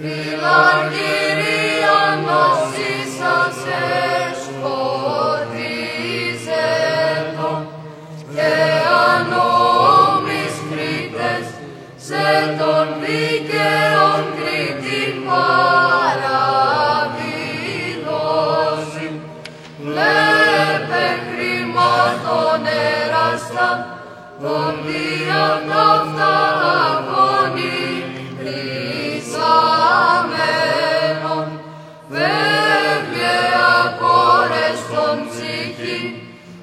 Φιλαργυρίαν νοσήσασες σκοτίζετο και ανώμης κρίτες σε τον δίκαιον κριτήν παραδήλωση. Βλέπε χρημάτων εράστα τον διατάφτα αγώνη χρυσαμένων. Φεύγε ακόρεστον ψυχή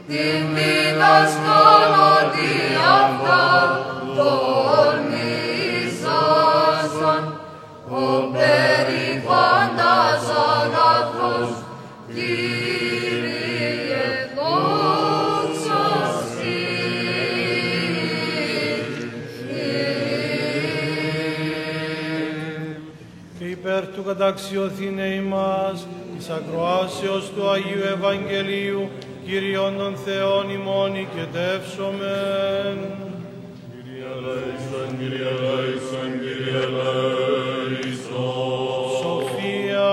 την διδασκάλωτη αυτά τολμήσασαν. Ο περιφάντας αγαθός Κύριε δόξα Συ. Υπέρ του καταξιωθήνε ημάς της ακροάσεως του Αγίου Ευαγγελίου Κύριον των Θεών ημών οικετεύσομεν. Κύριε ελέησον, Κύριε ελέησον, Κύριε ελέησον. Σοφία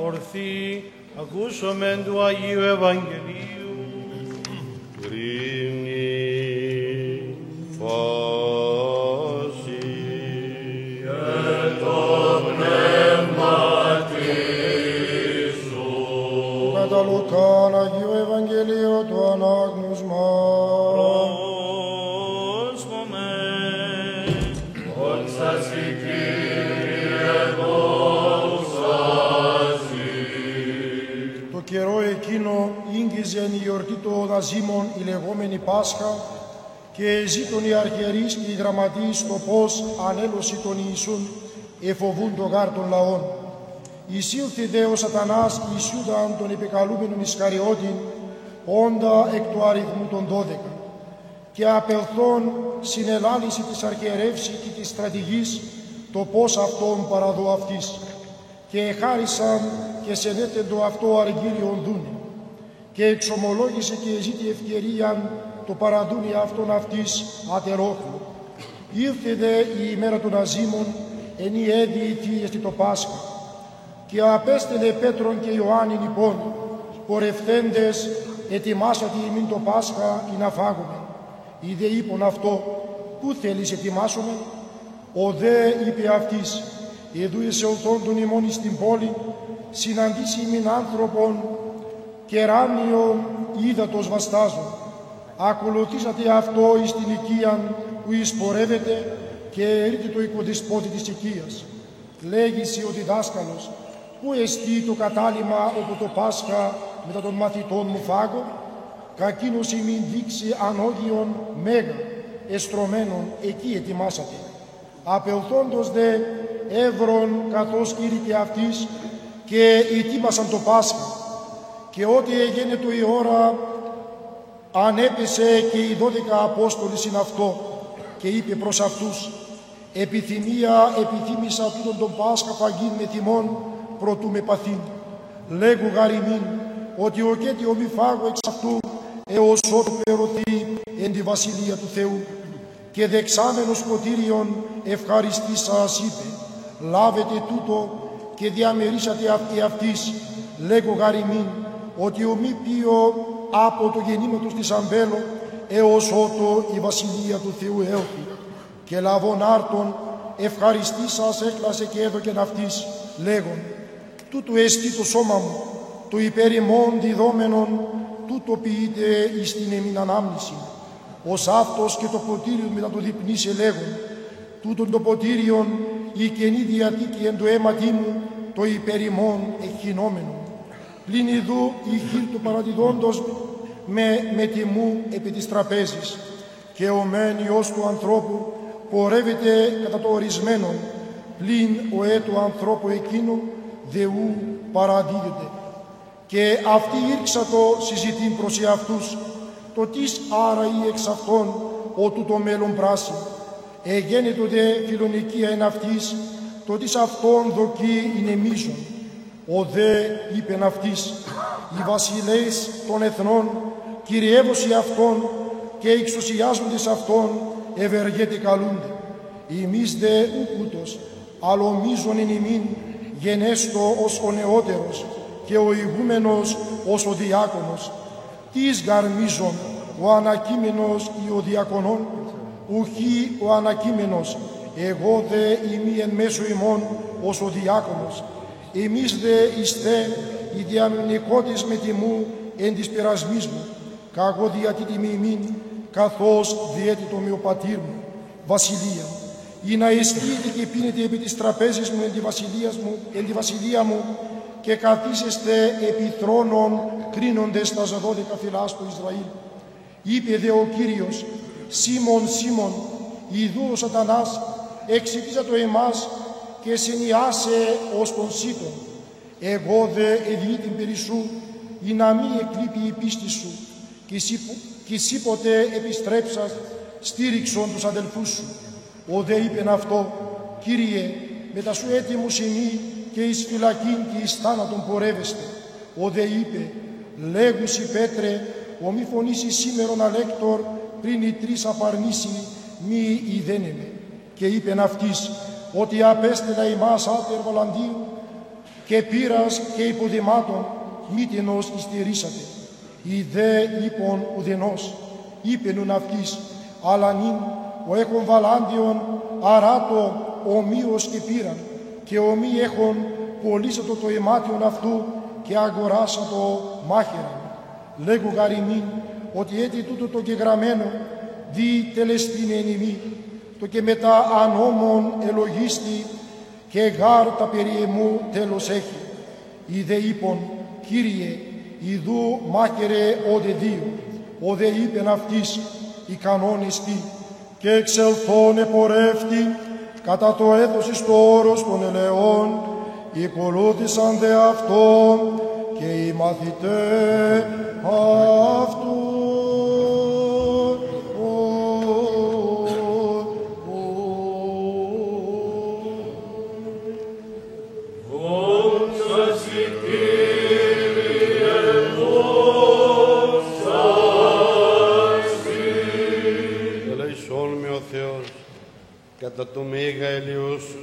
ορθή ακούσομεν του Αγίου Ευαγγελίου. Κρίνη φάση Κατά Λουκάν Αγίου Ευαγγελίου του ανάγνωσμα. πρόσφαμε. Δόξα Συ, Κύριε, δόξα Συ. Το καιρό εκείνο ήγγιζεν η γιορτή των Δαζίμων, η λεγόμενη Πάσχα, και ζήτων οι αρχιερείς και οι γραμματείς το πώς ανέλωση των Ιησούν εφοβούν το γάρ των λαών. Εισήλθε δε ο Σατανάς εις Ιούδαν τον επικαλούμενον Ισκαριώτην, όντα εκ του αριθμού των 12. Και απελθόν συνελάλησε της αρχιερεύση και της στρατηγής το πώς αυτόν παραδώ αυτής. Και εχάρισαν και σενέτεντο αυτό αργύριον δούνε. Και εξομολόγησε και ζήτη ευκαιρίαν το παραδούνι αυτόν αυτής ατερόχλου. Ήλθε δε η ημέρα των Αζήμων, εν η έδιη εστί το Πάσχα. Και απέστελε Πέτρον και Ιωάννην υπόν, πορευθέντες ετοιμάσατε ημίν το Πάσχα ή να φάγουμε. Είδε είπον αυτό, πού θέλεις ετοιμάσουμε? Ο δε είπε αυτής, εδού εισελθόν τον ημών εις την πόλη, συναντήσει ημίν άνθρωπον, κεράνιον ύδατος βαστάζον. Ακολουθήσατε αυτό εις την οικίαν που εισπορεύεται και ερείτε το οικοδεσπότη της οικίας. Λέγησε ο διδάσκαλος, πού εστί το κατάλημα όπου το Πάσχα μετά των μαθητών μου φάγω? Κακίνος ημίν δείξει ανώγιον μέγα, εστρωμένον, εκεί ετοιμάσατε. Απελθόντος δε εύρων καθώς κήρυκε αυτής και ετοίμασαν το Πάσχα. Και ό,τι εγένετο η ώρα ανέπεσε και οι 12 Απόστολοι συν αυτό και είπε προς αυτούς, επιθύμησα τούτον τον Πάσχα φαγήν με τιμών προτού με παθήν. Λέγω γαριμήν ότι ο κέτιο μη φάγω εξ αυτού έως ότου πληρωθεί εν τη Βασιλεία του Θεού. Και δεξάμενος ποτήριον ευχαριστήσας είπε, λάβετε τούτο και διαμερίσατε αυτής. Λέγω γαριμήν ότι ο μη πίω από το γεννήματος της αμπέλο έως ότου η Βασιλεία του Θεού έλθει. Και λαβών άρτων ευχαριστήσας έκλασε και έδωκεν αυτής, λέγον, τούτο εστί το σώμα μου, το υπέρ ημών διδόμενον, τούτο ποιείται εις την εμήν ανάμνηση. Ως αυτός και το ποτήριον μετά το διπνήσε λέγον, τούτον το ποτήριον η καινή διατήκη εν το αίματί μου, το υπέρ ημών εκχυνόμενον. Πλην ιδού η χείρ του παραδιδόντος με τιμού επί της τραπέζης. Και ο μεν Υιός του ανθρώπου πορεύεται κατά το ορισμένον, πλην ο του ανθρώπου εκείνου δεού παραδίδεται. Και αυτοί ήρξατο συζητήν προς εαυτούς, το τις άρα ή εξ αυτών, ότου το μέλλον πράσινο. Εγένετο δε φιλονικία εν αυτής, το τις αυτών δοκεί είναι μίσον. Ο δε είπεν αυτής, οι βασιλείς των εθνών κυριεύωση αυτών και εξουσιάζοντες αυτών ευεργέται καλούνται. Εμείς δε ούκουτος, αλλομίζον εν ημίν γενέστο ως ο νεότερος και ο ηγούμενος ως ο διάκονος. Τις γαρμίζων ο ανακείμενος ή ο διακονών, ουχή ο ανακείμενος, εγώ δε ημί εν μέσω ημών ως ο διάκονος. Εμείς δε ιστέ οι διαμνικότης με τιμού εν της περασμής μου, καγώ διατί τιμή ημίν, καθώς διέτητο με ο πατήρ μου, βασιλεία. Ή να εστείτε και πίνετε επί της τραπέζης μου εν τη βασιλεία μου, και καθίσεστε επί θρόνων κρίνοντες τα 12 φυλάς του Ισραήλ. Είπε δε ο Κύριος, Σίμων, Σίμων, ιδού ο σατανάς εξητήσα το εμάς και συνιάσε ως τον σύτον. Εγώ δε εδιεί την περί σου, ή να μη εκλείπει η πίστη σου, και εσύ ποτέ επιστρέψας στήριξον τους αδελφούς σου. Ο δε είπεν αυτό, Κύριε, μετά σου έτοιμους ημί και εις φυλακήν και εις θάνατον πορεύεστε. Ο δε είπε, λέγουσι Πέτρε, ο μη φωνήσει σήμερον αλέκτορ, πριν οι 3 απαρνήσει, μη ειδένεμε. Και είπεν αυτής, ότι απέστελα ημάς άτερ Βολαντίου, και πήρας και υποδημάτων, μήτινος υστερήσατε. Οι δε είπον ουδενός, είπεν ουν αυτής, αλλά νυν, ο έχων Βαλάντιον, αράτο ομοίως και πήραν, και ομοί έχων πωλήσατο το αιμάτιον αυτού, και αγοράσατο μάχαιραν. Λέγω γαριμήν, ότι έτι τούτο το γεγραμμένο, δι τελεστήν εν ημί, το και μετά ανόμων ελογίστη, και γάρ τα περί εμού τέλος έχει. Ή δε είπον, Κύριε, ιδού μάχαιρε ο δε δύο. Ο δε είπεν αυτής, ικανόν εστί, και εξελθόν επορεύτη, κατά το έδωσης το όρος των ελαιών, οικολούθησαν δε αυτό, και οι μαθητές αυτού. Κατά το μέγα ελαιό σου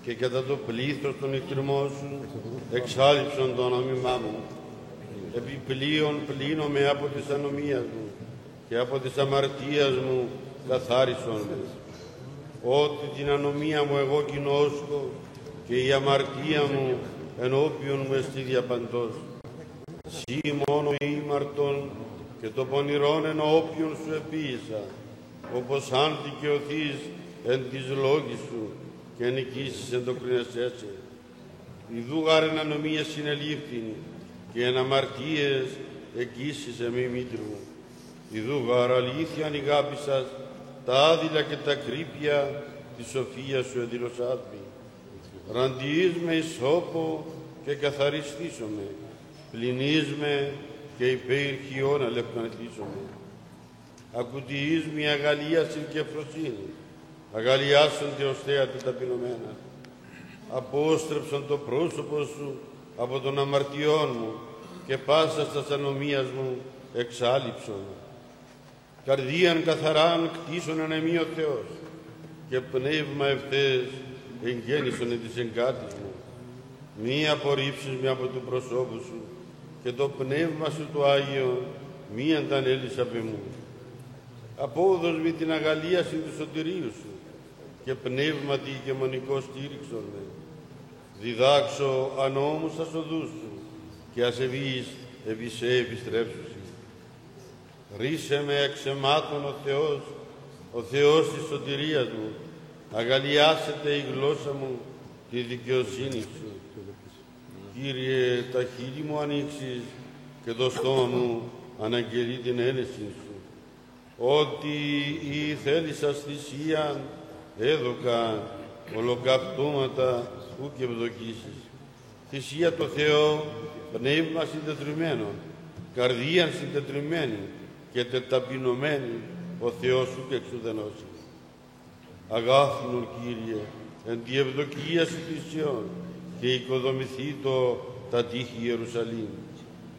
και κατά το πλήθος των εκτριμών σου εξάλειψον το όνομά μου. Επιπλέον πλύνομαι από της ανομίας μου και από της αμαρτίας μου καθάρισον με. Ότι την ανομία μου εγώ κοινώσκω και η αμαρτία μου ενώπιον μου εστί διαπαντός. Συ μόνο ήμαρτον και το πονηρόν ενώπιον σου επίησα, όπως αν δικαιωθείς εν της λόγης σου και νικήσεις εν το κρίνεσέσαι. Ιδού γάρεν ανομία συνελήφθην και εν αμαρτίες εκείσισε με μήτρου μου. Ιδού γάρ αλήθεια ανηγάπησας τα άδειλα και τα κρύπια τη σοφία σου εδηλωσάτμη. Ραντιείς με ισόπο και καθαριστήσομαι, πλυνείς με και υπέρ χιώνα λευκανθήσομαι. Ακουτιείς με αγαλίαση και φροσύνη, αγαλιάσαν τη οστέα του ταπεινωμένα. Απόστρεψαν το πρόσωπο σου από των αμαρτιών μου και πάσα στα ανομίας μου εξάλειψον. Καρδίαν καθαράν κτίσον ανεμή ο Θεός και πνεύμα ευθές εγγέννησον εν της εγκάτης μου. Μη απορρίψεις με από του προσώπου σου και το πνεύμα σου το Άγιο μη αντανέλεις απ' εμού. Απόδος με την αγαλίαση του σωτηρίου σου και πνεύματι και μονικό στήριξον με. Διδάξω ανώμους τα οδούς σου και ασεβείς επί σε επιστρέψουσι. Ρίσε με εξαιμάτων ο Θεός της σωτηρίας μου, αγαλιάσετε η γλώσσα μου τη δικαιοσύνη σου. Κύριε, τα χείλη μου ανοίξεις και το στόμα μου αναγγελεί την ένεση σου. Ότι η θέλησας θυσίαν έδωκα ολοκαυτώματα ου και ευδοκίσεις. Θυσία το Θεό, πνεύμα συντετριμμένο, καρδίαν συντετριμένη και τεταπεινωμένη, ο Θεός σου και εξουδενώσει. Αγάθινον, Κύριε, εν τη ευδοκία σου θυσιών και οικοδομηθεί το τα τείχη Ιερουσαλήμ.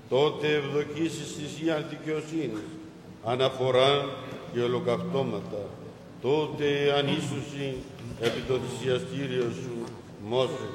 Τότε ευδοκίσεις θυσίαν δικαιοσύνης, αναφοράν και ολοκαυτώματα. Τότε ανίσουσι επί το θυσιαστήριο σου Μόσε.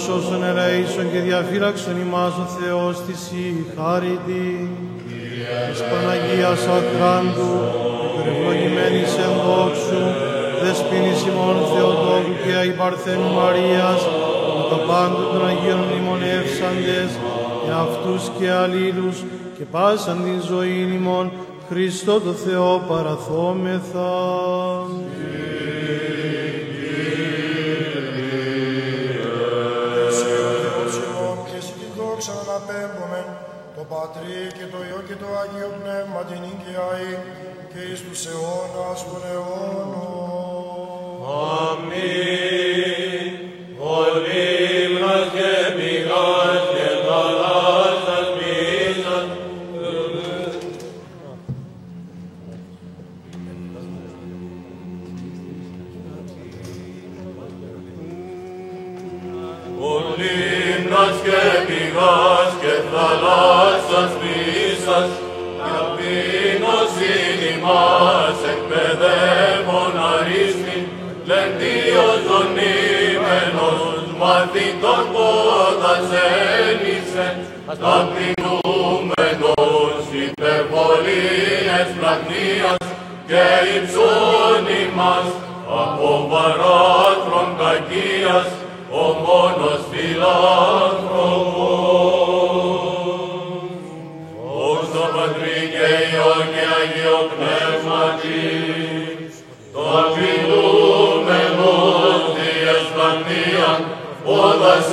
σώσον ελέησον και διαφύλαξον ημάς ο Θεός της η χάρητη. Της Παναγίας Ακράντου, υπερευλογημένης εν δόξου, δεσποίνης ημών Θεοτόκου και Αγίου Παρθένου Μαρίας, με τα πάντων των Αγίων μνημονεύσαντες, και αυτούς και αλλήλους, και πάσαν την ζωή ημών, Χριστό το Θεό παραθόμεθα. Το Πατρί και το Υιό και το Άγιο Πνεύμα την οικιαή και εις τους αιώνας των αιώνων. Αμήν. Ο λίμνας και πηγάς και θαλάσσας μίσας. Ο λίμνας και πηγάς και θαλάσσας μίσας, ταπείνωσιν ημάς εκπαιδεύων αρίσμην, λεντίος δονήμενος μαθητών πόδας ένισεν, ταπεινούμενος υπερβολίες πλαγνίας και υψών ημάς από παράθρον κακίας, ο μόνος φιλάνθρωπος. Δόξα Πατρί και Υιό και Αγίο Πνεύματι, το αφιλούμενος διες πλαγνίαν, πόδας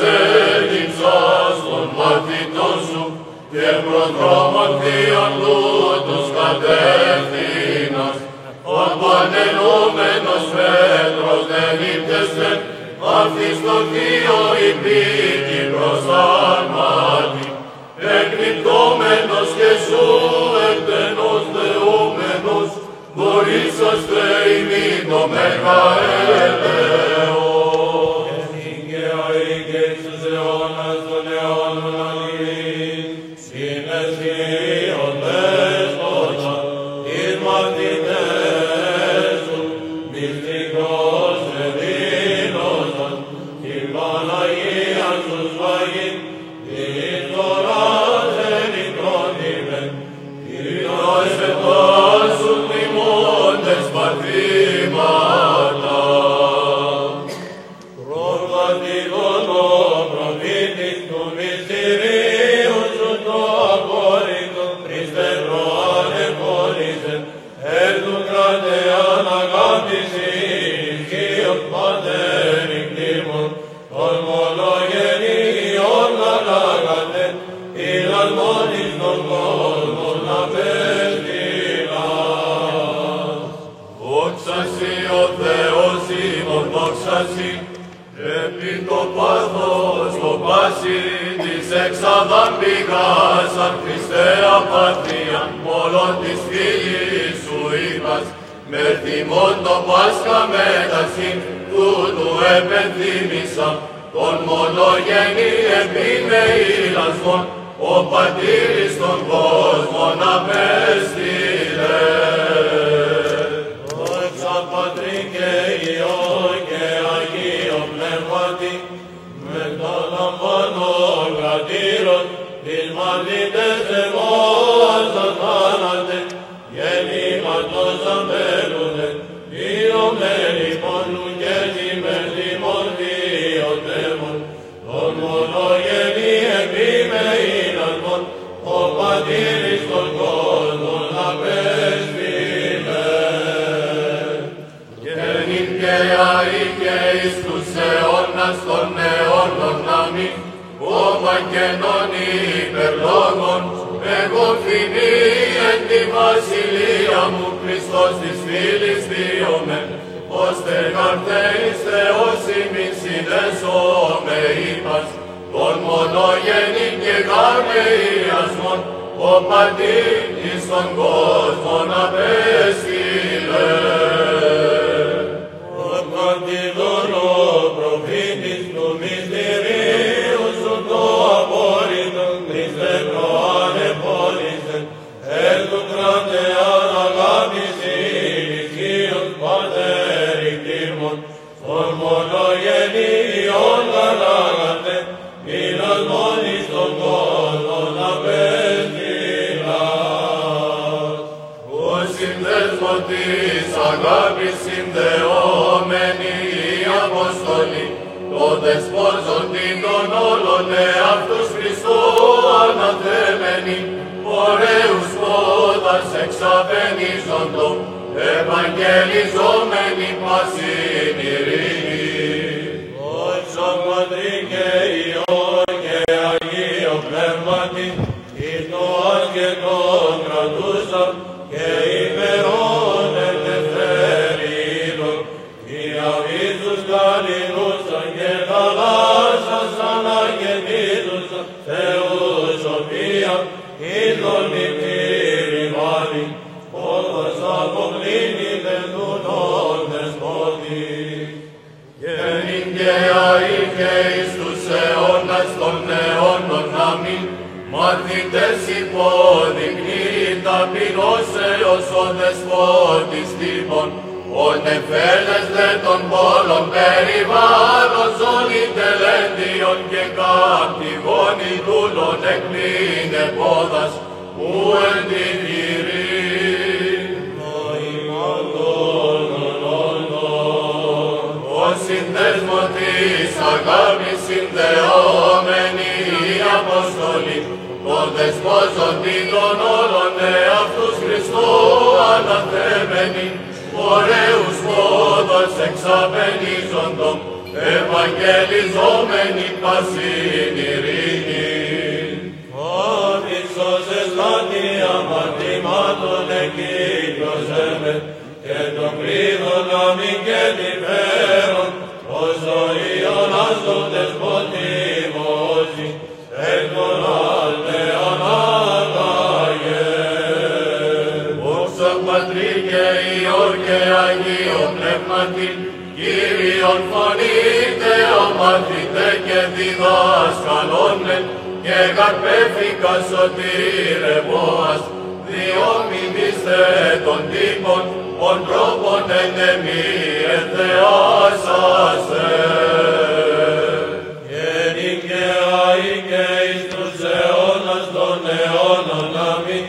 έλειψας των μαθητών σου, και προδρόμων θείων τούτους κατεύθυνας, απανενούμενος Πέτρος δεν ύπτεσθε, αυτής το θείο υπήκη προς αρμάτι, εκνυπτώμενος και σου εκτενός δεούμενος, δωρήσαστε ημί το Μέγα Ελέος. Ενικαιαή και εις τους αιώνας των αιώνων αμήν, συνεσχύον δέσποτα, εις μαθητές σου, μυστικός εδήλωσαν, την Παναγία σου σφαγήν, εις δωράς ενικρότημεν, εις εφάσουν τιμώντες πατρήματα. Προκατηγόν ο προφήτης του μυστηρίου σου το απόρριτο, Χριστέ προανεχώρησεν, εν του κρατεάν αγάπηση, ισχύος Πατέρ κτήμων, των μονογεννήων ανάγατε, ήλαν μόνης των κόσμων απέστειλας. Δόξα σοι ο Θεός ημών, δόξα σοι, επί το πάθος το πάση της εξάδαν πηγάσαν, Χριστέ απατρίαν, μόλον της φύλης σου είπας, με θυμόν το Πάσχα μετασύν, τούτου επενθύμησα, τον μονογενή επιμεήλασμον, ο Πατήρης των κόσμων απέστειλε. Δόξα Πατρί και Υιό και Αγίο Πνεύματι, με τον λαμβάνων κρατήρων, τις μαθητές εμάς αθάνατε, γεννήματος αμπέλουνε, πληρωμένοι πόνου και συμμετήμων διοτέμων, τον μονογενή επιμεήλασμον, ο Πατήρης των κόσμων απέστειλε. Και νυκαιαή και εις τους αιώνας των αιώνων αμήν, κόμμα καινών υπερλόγων, εγώ φοινή εν τη βασιλεία μου, Χριστός της φύλης διόμεν, ώστε καρθέης Θεός ημίν συνέσομαι είπας, τον μονογενή και καρμεϊασμόν, ο Πατήρης των κόσμων απέστειλε. Προκατηγόν ο προφήτης του μυστηρίου σου το απόρριτο, Χριστέ προανεχώρησεν, εν του κρατεάν αγάπηση, ισχύος Πατέρ κτήμων, τον μονογενή ιόν ανάγατε, της αγάπης συνδεόμενοι οι Απόστολοι, το δεσπόζοντι των όλων εαυτούς Χριστού αναθέμενοι, ωραίους πόδας εξαβενίζοντο, ευαγγελιζόμενοι πάσιν ειρήνη. Δόξα Πατρί και Υιό και Αγίο Πνεύματι, εις το ασχετόν κρατούσαν και υπερών ελευθερίδων, οι αβίζους καλλινούσαν και θαλάσσας αναγεννήτουσαν, Θεούς σοφία, είδων νηπτήρι βάλει, όπως αποκλίνει δεσπουνών δεσπότη. Γενήν και αεί και εις τους αιώνας των αιώνων να μην μαθητές υποδεικνύει ταπεινώσεως ο δεσπότης τύπων, ο νεφέλες δε των πόλων περιβάλλον ζώνη τελέντιον και καπτυγόνι δούλων εκπλήν επόδας, που εν τη σύνδεσμο της αγάπης συνδεόμενοι οι Απόστολοι, τον δεσπόζοντι των όλων εαυτούς Χριστού αναθέμενοι, ωραίους πόδας εξαβενίζοντο, ευαγγελιζόμενοι πάσιν ειρήνη. Άμυσος εσλάτη αμαρτημάτων εκύκλωσέμε, και τον κρίδον να μην και τη φέρον, ως ζωήον άστον δεσποτήμωση, εκ των αλτεών αγάγε. Δόξα Πατρί και Υιό και Αγίο Πνεύματι, Κύριον φωνείτε ομαθήτε και διδάσκαλώνε, και καρπέφικα σωτήρε Βόας, διόμηνιστε των τύπων, ον τρόπον εν εμεί εθεάσαστε. Γενήν και αεί και εις τους αιώνας των αιώνων αμήν,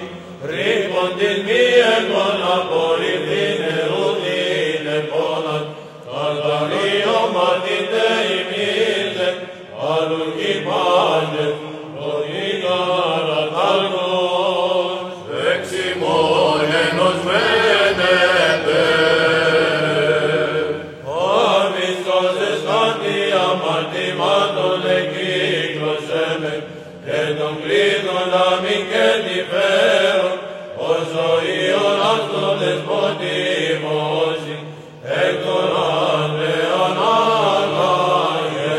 ρήπον την μη εγγον απορριφθήν ερούδιν επώναν, καταρρίο μαθητέ ημίτε, αλλουγή πάντε, το γίγαρα τάλκος, εξημών ενωσμένετε. Άμυσος εσχάτη αμαρτημάτων εκύκλωσέμε, και τον κλείδων να μην και τη φέρον, ως ζωήον άστον δεσποτήμωση, εκ των αλτεών αγάγε.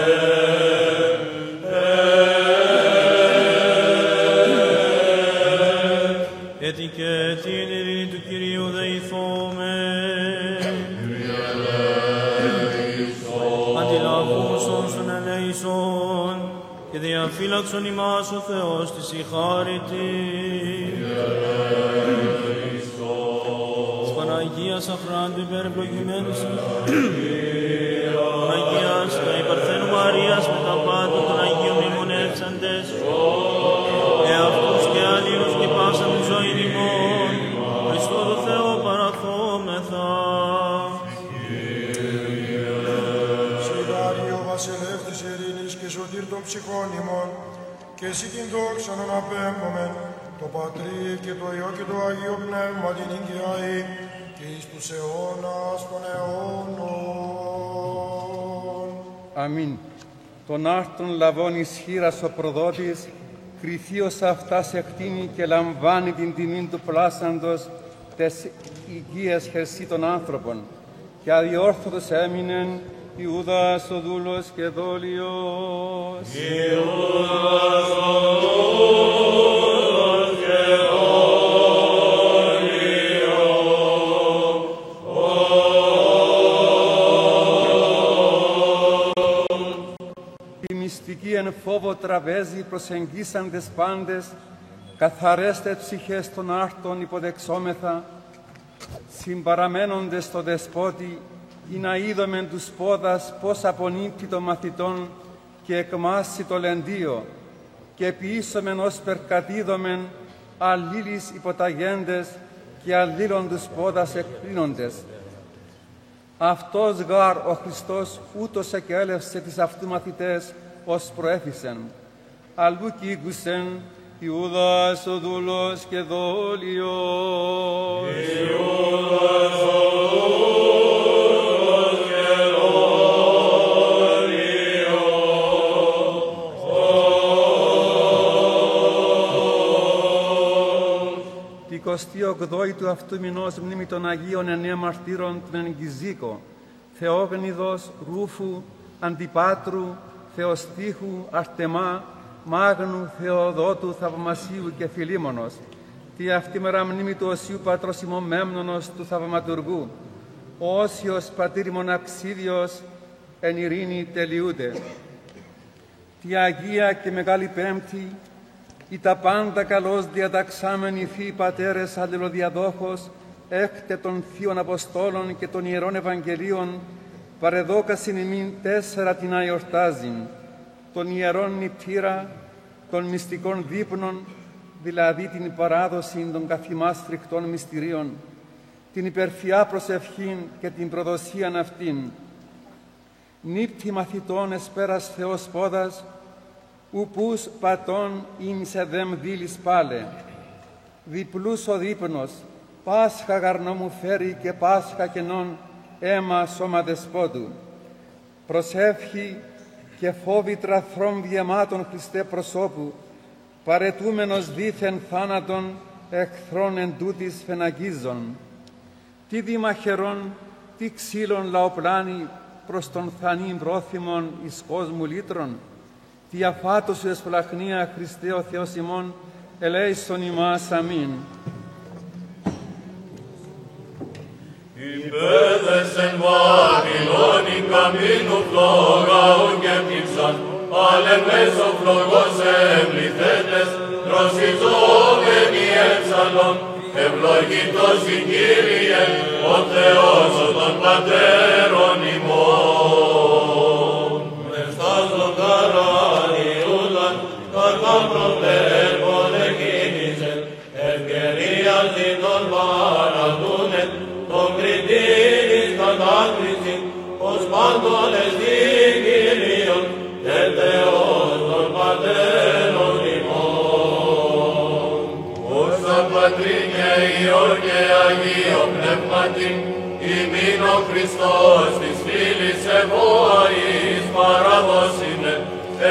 Έτσι και την ειρήνη του Κυρίου δεηθούμε. Αντιλαβούσον στον ελέησον και διαφύλαξον ημάς ο Θεός της η χάρητη. Της Παναγίας αχράντου υπερευλογημένης Παναγίας τα υπαρθένου Μαρίας με τα πάντα των Αγίων μνημονεύσαντες, εαυτούς και αλλήλους και πάσα την ζωή ημών, Χριστό το Θεό παραθόμεθα. Συντάριο βασιλεύ της ειρήνης και σωτήρ των ψυχών ημών, και εσύ την δόξα να αναπέμπομεν, το Πατρί και το Υιό και το Αγίο Πνεύμα την οικειαή, και εις τους αιώνας των αιώνων. Αμήν. Τον άρτον λαβών ισχύρας ο προδότης, κρυθίος αυτάς εκτείνει και λαμβάνει την τιμή του πλάσαντος τες οικίες χερσί των άνθρωπων. Και αδιόρθωτος έμεινεν Ιούδας ο δούλος και δόλιος. Ιούδας ο δούλος και Η μυστική εν φόβο τραπέζι προσεγγίσαντες πάντες, καθαρέστε ψυχές των άρτων υποδεξόμεθα, συμπαραμένοντες στο δεσπότη, ή να είδομεν τους πόδας πώς απονύπτει των μαθητών και εκμάσει το λεντίο, και ποιήσομεν ως περκατίδομεν αλλήλεις υποταγέντες και αλλήλων τους πόδας εκκλίνοντες. Αυτός γάρ ο Χριστός ούτως εκέλευσε τις αυτού μαθητές ως προέφησεν. Αλλού κήκουσεν Ιούδας ο δούλος και δόλιος. Ιούδας ο δούλος και δόλιος. 28η του αυτού μηνός μνήμη των Αγίων 9 μαρτύρων του Εγκυζίκο, Θεόγνιδος, Ρούφου, Αντιπάτρου, Θεοστίχου, Αρτεμά, Μάγνου, Θεοδότου, Θαυμασίου και Φιλίμωνος. Τη αυτή μέρα μνήμη του Οσίου Πατρός ημών Μέμνονος του Θαυματουργού. Ο Όσιος Πατήρ Μοναξίδιος εν ειρήνη τελειούνται. Τη Αγία και Μεγάλη Πέμπτη, ή τα πάντα καλώς διαταξάμενοι Θείοι Πατέρες αλληλοδιαδόχος, έκτε των Θείων Αποστόλων και των Ιερών Ευαγγελίων, παρεδόκασιν ημίν 4 την αιορτάζειν, των Ιερών Νηπτήρα, των μυστικών δείπνων, δηλαδή την παράδοση των καθημάς φρικτών μυστηρίων, την υπερφυά προσευχήν και την προδοσίαν αυτήν. Νύπτη μαθητών εσπέρας Θεός πόδας, ουπούς πατών ειν σε δεμ δίλης πάλε. Διπλούς ο δείπνος, Πάσχα γαρνό μου φέρει και Πάσχα κενών αίμα σώμα δεσπότου. Προσεύχη και φόβη τραθρών διαιμάτων Χριστέ προσώπου, παρετούμενος δήθεν θάνατον εχθρών εν τούτης φαιναγίζων. Τι δημαχερών, τι ξύλων λαοπλάνη προς τον θανήν πρόθυμον εις κόσμου λύτρων, τι αφάτου σου εσπλαχνία Χριστέ ο Θεός ημών, ελέησον ημάς αμήν. Υπέδες εν Βαβυλώνη καμίνου φλόγαου και πίψαν, πάλεν μέσω φλογός εμπληθέντες, προσιζόμενοι έψαλον, ευλογητός η Κύριε, ο Θεός των Πατέρων ημών. Μεστάζον καρανιούταν, καρκάν προβλέπων εκκίνησεν, ευκαιρίας την των παραδούνεν, τον κριτήρης κατάκριση, ως πάντων εσδί Κύριον, και Θεός των Πατέρων ημών. Όσα Πατρί και Υιό και Αγίο Πνεύματι, ημίν ο Χριστός της φίλης ευώαης παραδώσινε,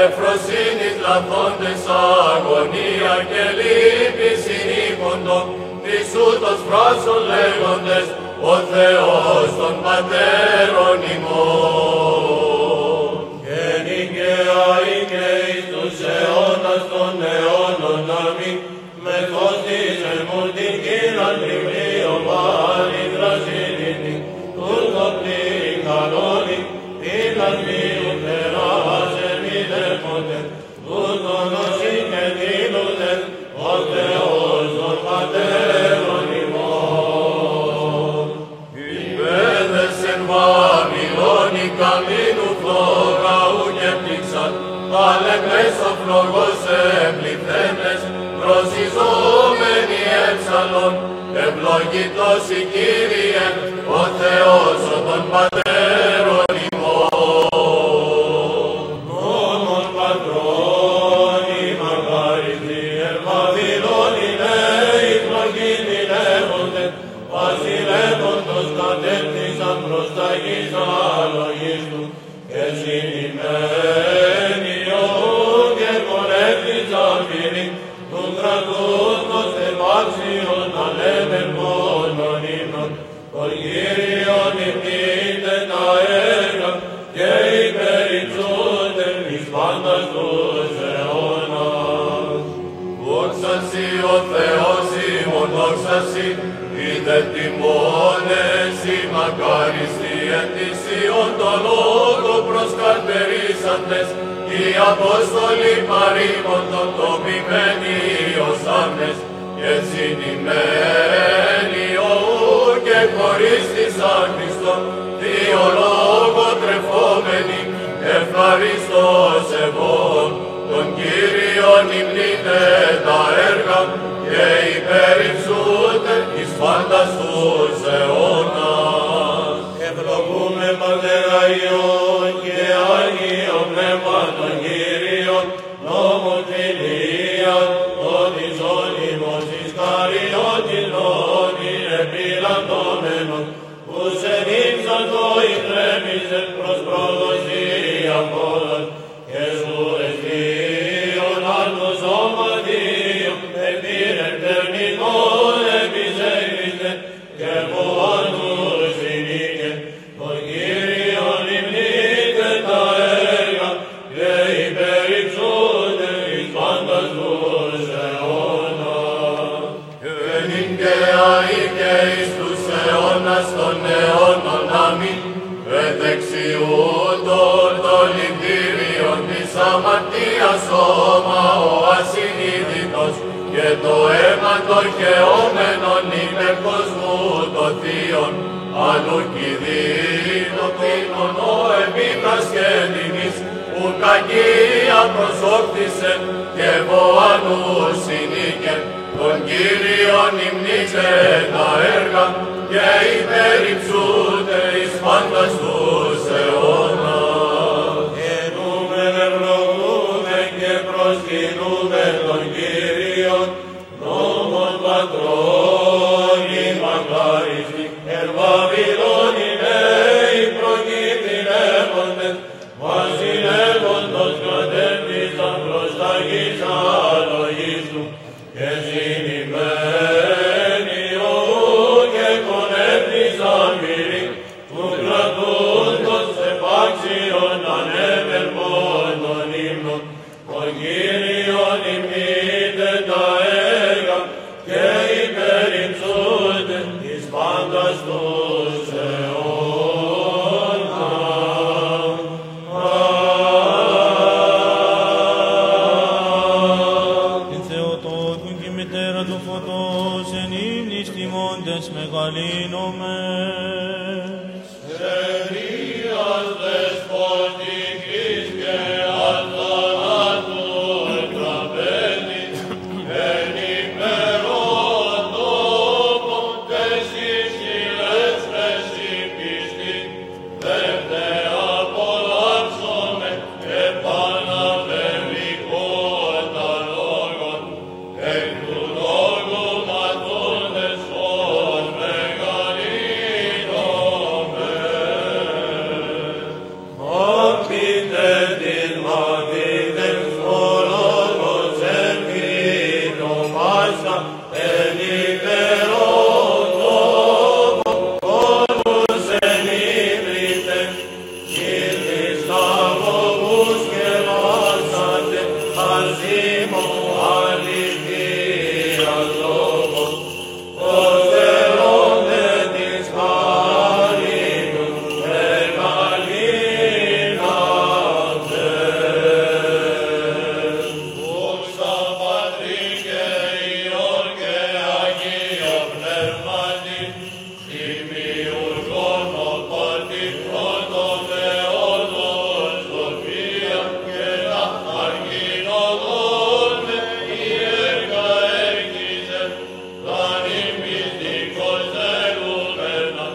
ευφροσύνης λαθόντες αγωνία και λύπη συνήκοντο, της ούτως φράσων λέγοντες, ο Θεός των Πατέρων ημών. Και νικαία και εις τους αιώνας των αιώνων αμήν, με φως της εμούν την κύραν βιβλίων πάλι δρασίνη, τούτο πλήν καλώνει, την ασμίου περάσε μη δέχονται, τούτον όσοι και δίνονται, ο Θεός των Πατέρων ημών. Υπέδες εν Βαβυλώνη καμίνου φλόγαου και πήξαν, πάλεν μέσω φλογός εμπληθέντες, προσιζόμενοι έψαλον, ευλογητός η Κύριε, ο Θεός των Πατέρων ημών. Νόμον πατρών η μακαριστή εν Βαβυλώνη νέοι φλογίνοι λέγονται, βασιλεύοντος κατέπτυσαν προς τα γης αλογής του, και συνημένοι οδούν και πορεύτησαν πυρήν, του κρατούντος ευάξιον να λέμε μόνον ύμνον, τον Κύριον υμνείτε τα έργα και υπερυψούνται εις πάντας τους αιώνας. Δόξα σοι ο Θεός ημών, δόξα σοι, είδε τιμώνες οι μακάριστοι εν της Ιων το λόγο προσκαρτερίσαντες, οι Απόστολοι παρήμοντον τοπημένοι ως άμνες, και συνημένοι οού και χωρίστησαν Χριστόν, Θείο λόγο τρεφόμενοι, ευχαριστώς ευών, τον Κύριον υμνείτε τα έργα, και υπερυψούνται εις πάντας τους αιώνας. Ευλογούμε Πατέρα Υιόν και Άγιο Πνεύμα των Κύριων, νόμων φιλίαν, των ιζώνυμος εις καριώτινων, επιλαντώμενων, που σε δείξαν το ηχρέμιζε προς προδοσία πόλας, και σου εστίον άλλους σωματίων, επιρεκτερνικών επιζεύγησε, και βοάνους συνήκε, τον Κύριον υμνείτε τα έργα, και υπερυψούνται εις πάντας τους αιώνας. Ενήν και αεί και εις τους αιώνας των αιώνων, αμήν. Δεξιούτων των λυντήριων της αμαρτίας σώμα ο ασυνείδητος, και το αίμα των χεόμενων υπέρ κόσμου των θείων, αλλού κηδίνων κλίνων ο επίπρας και τιμής, που κακία προσώπτησε και βοάνους συνήκε, τον Κύριον υμνήσε τα έργα, και υπερυψούνται εις πάντας τους αιώνας. Ενούμεν ευλογούμε και προσκυνούμε τον Κύριον, νόμον πατρών υπακάριστη, εν Βαβυλώνη νέοι προκυπτηλεύοντες, βασιλεύοντος κατέπτυσαν προς τα γης αλογίστου, και συνημένοι και κονέπτυσαν μυρί, του κρατούντος επάξιον ανέβελμον των ύμνων, τον Κύριον υμνείτε τα έργα, και υπερυψούνται εις πάντας τους αιώνας. Την Θεοτόκον και μητέρα του φωτός, εν ύμνης τιμώντες μεγαλύνομες. Σερίας δεσποτικής και αθανάτου τραπέζης, εν υπερών τόπο τες ισχυρές τες υπιστή, δεύτε απολαύσομαι και παναπευικότα λόγων, εκ του λόγου ματώντες ως μεγαλύνομεν. Μαθήτε την μαθήτες ολόγος εμβήνω Πάσχα, εν υπερών τόπο όλους ενήμριτε, ήλθεις αγωγούς και βάσατε, αζήμο αληθείας λόγος, ως δερώνε της χάριτος μεγαλύνατε. Δόξα Πατρί και Υιόν και Αγίο Πνεύματι, δημιουργών ο Πατριών των Θεών των Σοφία, και τα αρχινοδόν με η έργα έργησε, δαν ημιστικός ελούμενα,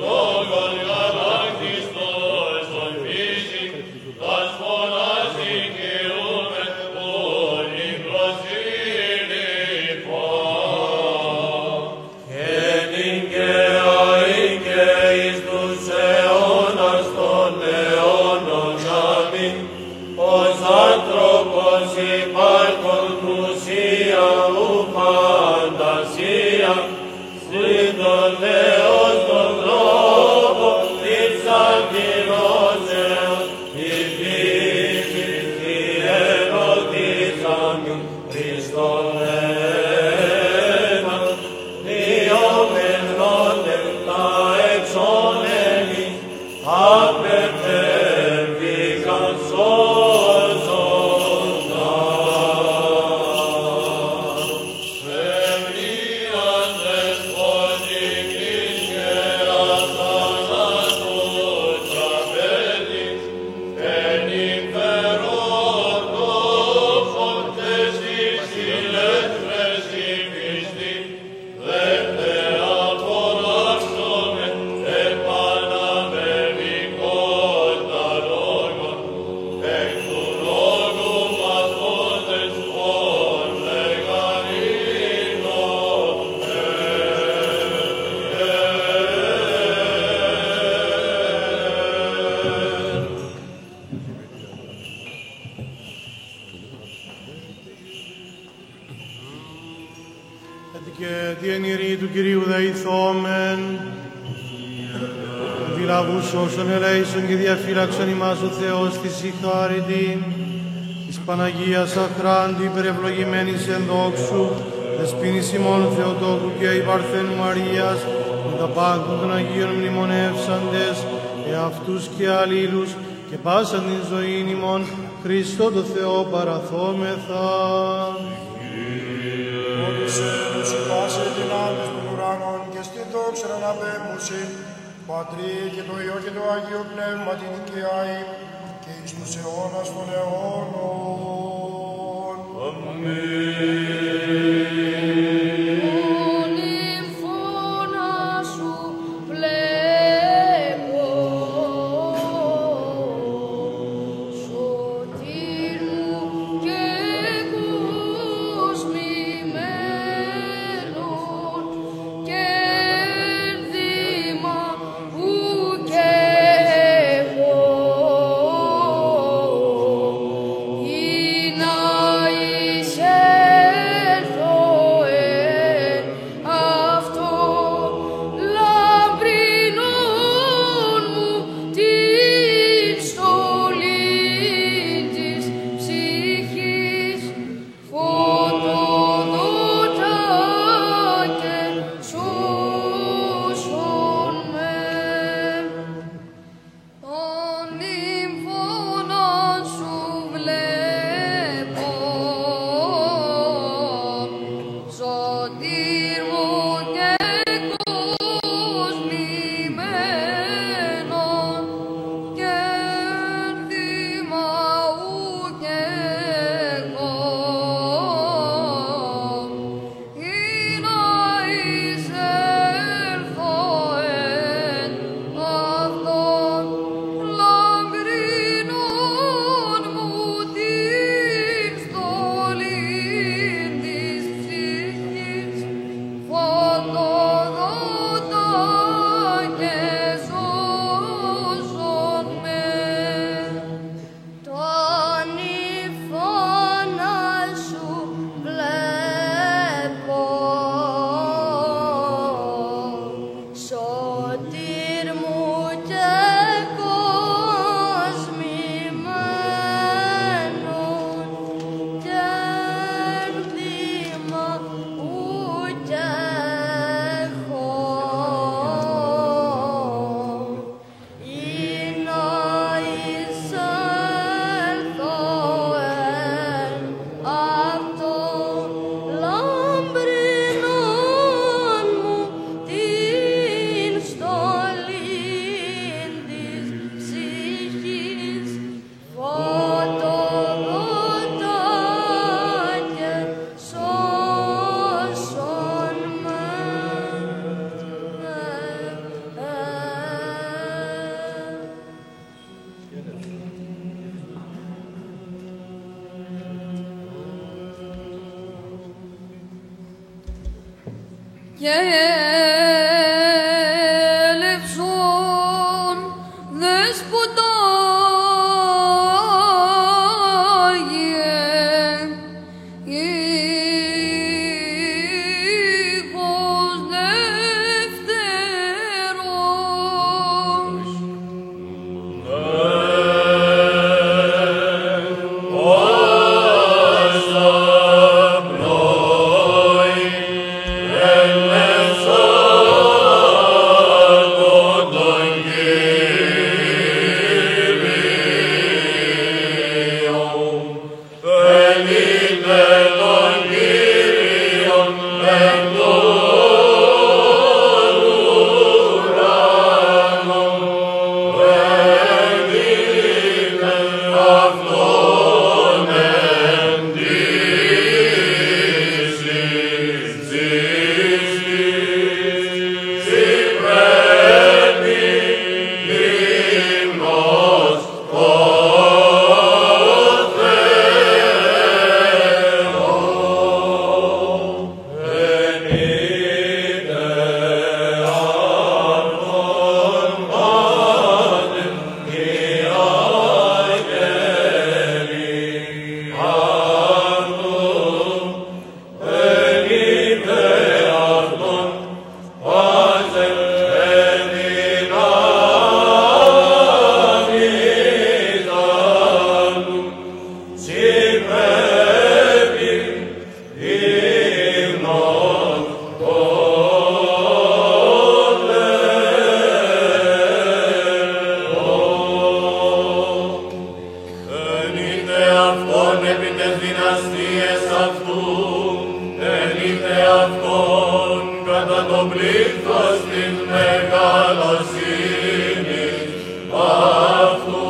λόγος γαλακτιστός των φύση, τας φωνάς συγχειρούμε, όλοι προσήλυφα. Ενήν και αεί και εις τους αιώνας των αιώνων, αμήν. Ως άνθρωπος υπάρχον ουσία ου φαντασία, συν τον Θεός τον τρόπο της αντιλώσεως, η φύση τη ερωτήσαμε Χριστόν ένα, διόμενον τα εξώνεμι, απευθεύγηκαν σώζοντας. Ευρείας δεσποτικής και αθανάτου τραπέζης, εν υπερών τόπων τες ισχυρές και τη ενηρή του Κυρίου δεηθόμεν. Δηλαβούς όσων ελέησον και διαφύλαξον ημάς ο Θεός της η χάριτην, της Παναγίας αχράντου υπερευλογημένης εν δόξου, δεσποίνης ημών Θεοτόκου και η Παρθένου Μαρίας, με τα πάντων των Αγίων μνημονεύσαντες, εαυτούς και αλλήλους, και πάσαν την ζωήν ημών, Χριστό το Θεό παραθόμεθα. Όντισε τους υπάσε δυνάμεις των ουρανών και στην δόξα να πέμουσε, Πατρί και το Υιό και το Άγιο Πνεύμα την οικιάη και εις τους αιώνας των αιώνων. Αμήν. αυτόν κατά το πλήθος της μεγαλοσύνης αυτού.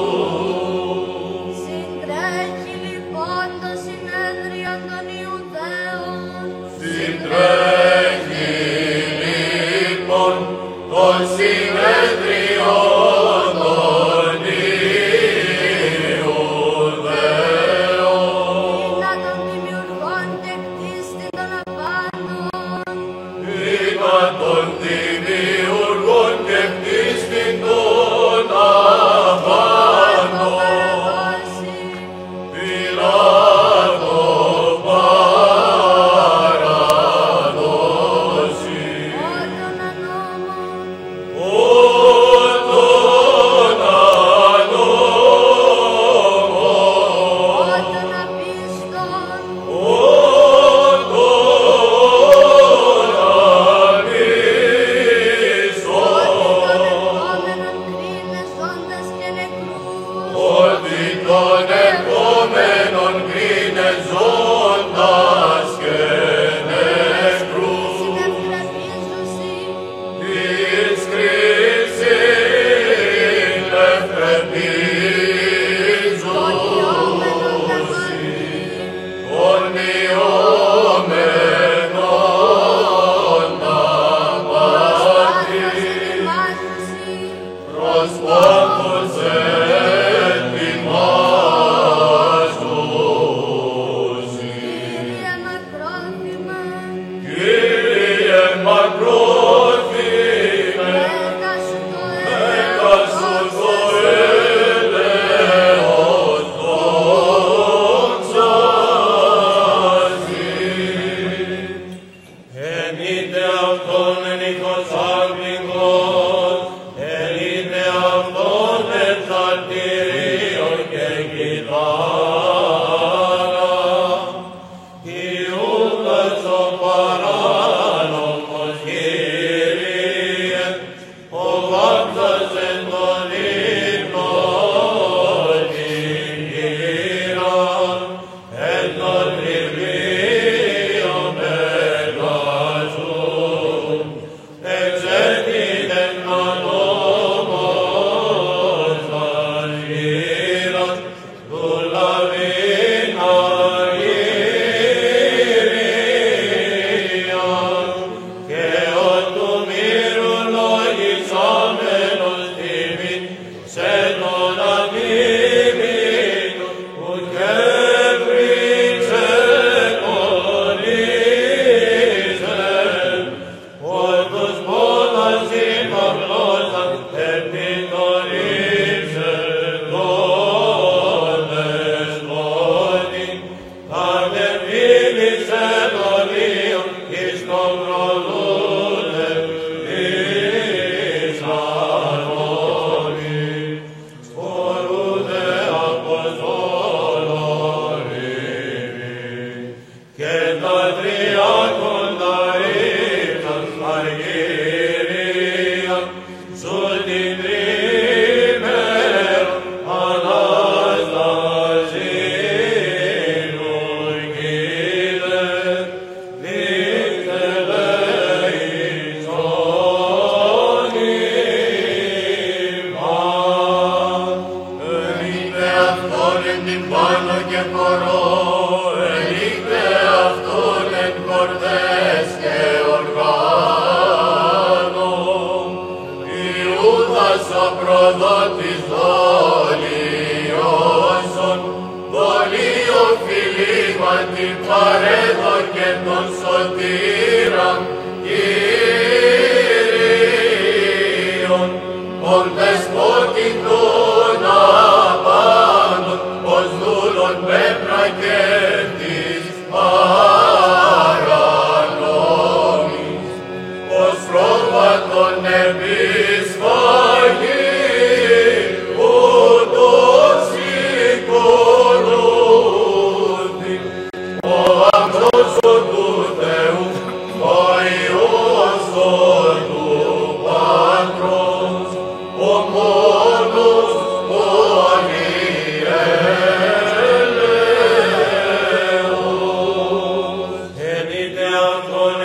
Συντρέχει λοιπόν το συνέδριο των Ιουδαίων. Συντρέχει λοιπόν το συνέδριο των Ιουδαίων. Δίνα των δημιουργών και κτίστη των απάντων. Δίνα των δημιουργών και κτίστην των απάντων. Παραδόση. Πιλάτο παραδόση. Ότων ανώμων. Ότων ανώμων. Ότων απίστων. Ότων απίστων. Επόμενων κρίνες όντας και νεκρούς. Ότι των επόμενων κρίνες ζώντας και νεκρούς Συνευκρεπίζουσι. της κρίσης Των ιόμενων ευπρεπίζουσι ταχαντή. των ιωμένων τα μάτια προσπάθους ετοιμάζουσι. Κύριε μακρόθυμε, μέγα σου το έλεος δόξασι. Εν είτε αυτόν εν οίκος άγγλικος, εν είτε αυτόν εξαρτήριο και κυτάρα. Ιούδας ο παράνομος, Κύριε, ο βάψας εν τον ύπνο την γύρα, εν τον τριβείο μεγαζούν, εξέτεινεν ανώμος μας γύρας, του λαβήνα γύρια, και ο του μύρου λογισάμενος τιμήν, σε τον αντίμηνο, που και πρίξε κολλήσεν, όρτος πόνας υπαγλώσαν, επιτορήψεν τον δεσπότη, κατεβήλησεν ολίων εις τον προδούτερ εις ανώμη, φορούδε αποστόλων ήμι, και τα τριάκοντα ύψαν αργύρια, σου την τρίμερον αναστασίνουν γίδε, δείχτε λέησον ημάς. Εν είτε αυτόν εν την πάνω και χορό, εν είτε αυτόν εν κορδές και οργάνο, Ιούδας ο προδότης δολιώσον, δολίο φιλίγματι παρέδωκε τον σωτήραν Κύριον, τον δεσπότη των απάντων, ως δούλων πέπρα και της παρανόμης, ως πρόβατον επισφαγή, ούτως σηκωρούθη, ο αγνός του Θεού, ο Υιός του Πατρός, ο μόνος πολυέλεος. Εν είτε αυτόν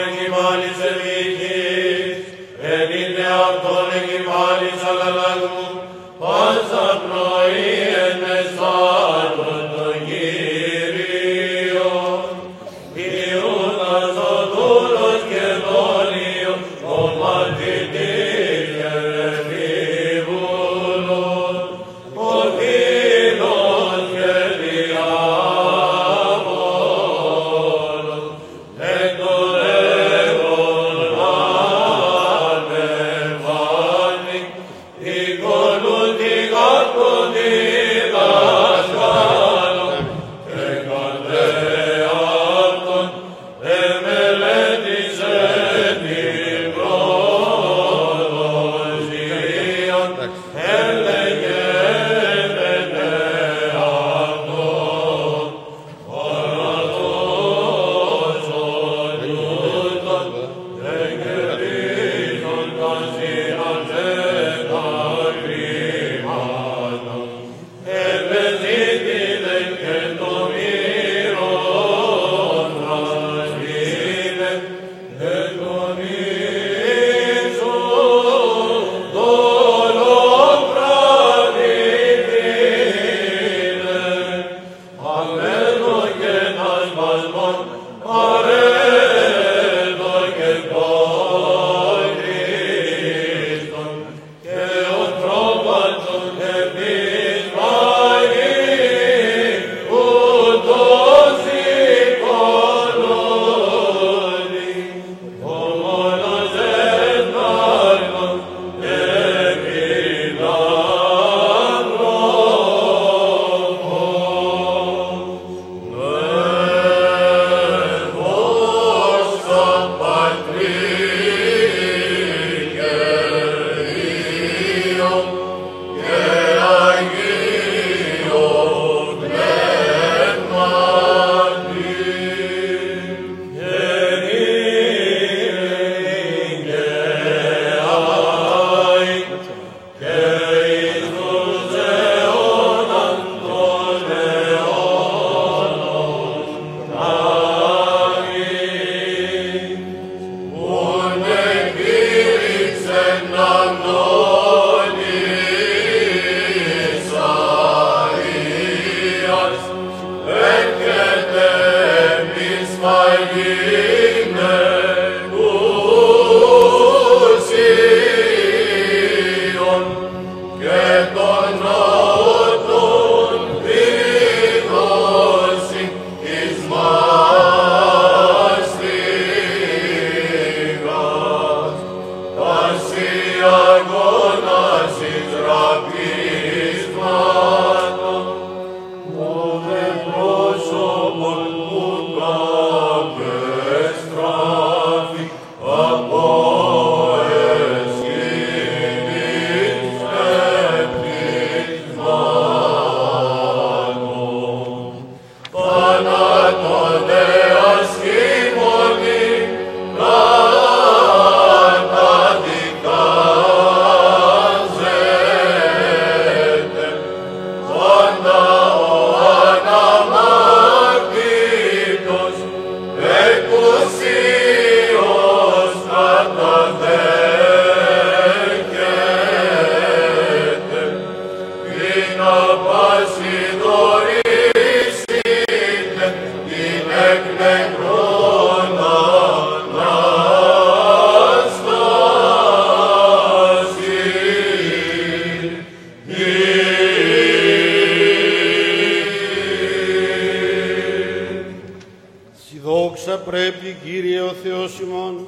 πρέπει, Κύριε ο Θεός ημών,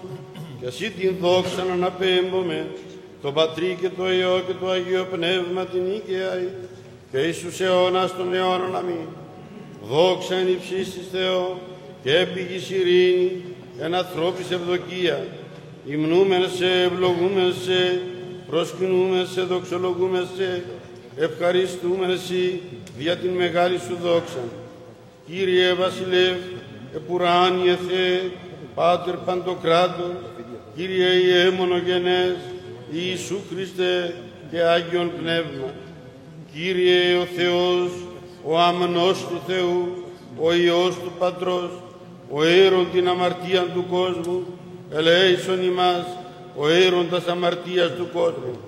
και εσύ την δόξα να αναπέμπουμε, το Πατρί και το Υιό και το Αγίο Πνεύμα την Νίκαια, και εις τους αιώνας των αιώνων. Αμήν. Δόξα εν υψίστοις Θεό, και έπηγης ειρήνη, εν ανθρώπης ευδοκία. Υμνούμεν σε, ευλογούμεν σε, προσκυνούμεν σε, δοξολογούμεν σε, ευχαριστούμεν εσύ δια την μεγάλη σου δόξα. Κύριε Βασιλεύ, επουράνιε Θεέ, Πάτερ Παντοκράτορ, Κύριε Ιε μονογενές, Ιησού Χριστέ και Άγιον Πνεύμα. Κύριε ο Θεός, ο αμνός του Θεού, ο Υιός του Πατρός, ο αίρον την αμαρτίαν του κόσμου, ελέησον ημάς, ο αίροντας αμαρτίας του κόσμου.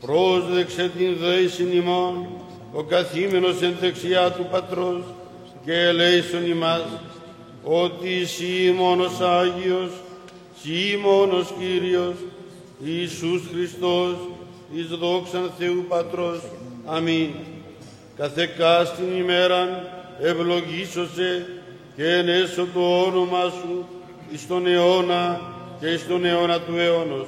Πρόσδεξε την δέησιν ημών, ο καθήμενος εν δεξιά του Πατρός, και ελέησον ημάς, ότι εσύ μόνος Άγιος, εσύ μόνος Κύριος, Ιησούς Χριστός, εις δόξαν Θεού Πατρός. Αμήν. Καθεκάστην ημέραν ευλογήσωσε και ενέσω το όνομα σου εις τον αιώνα και εις τον αιώνα του αιώνος.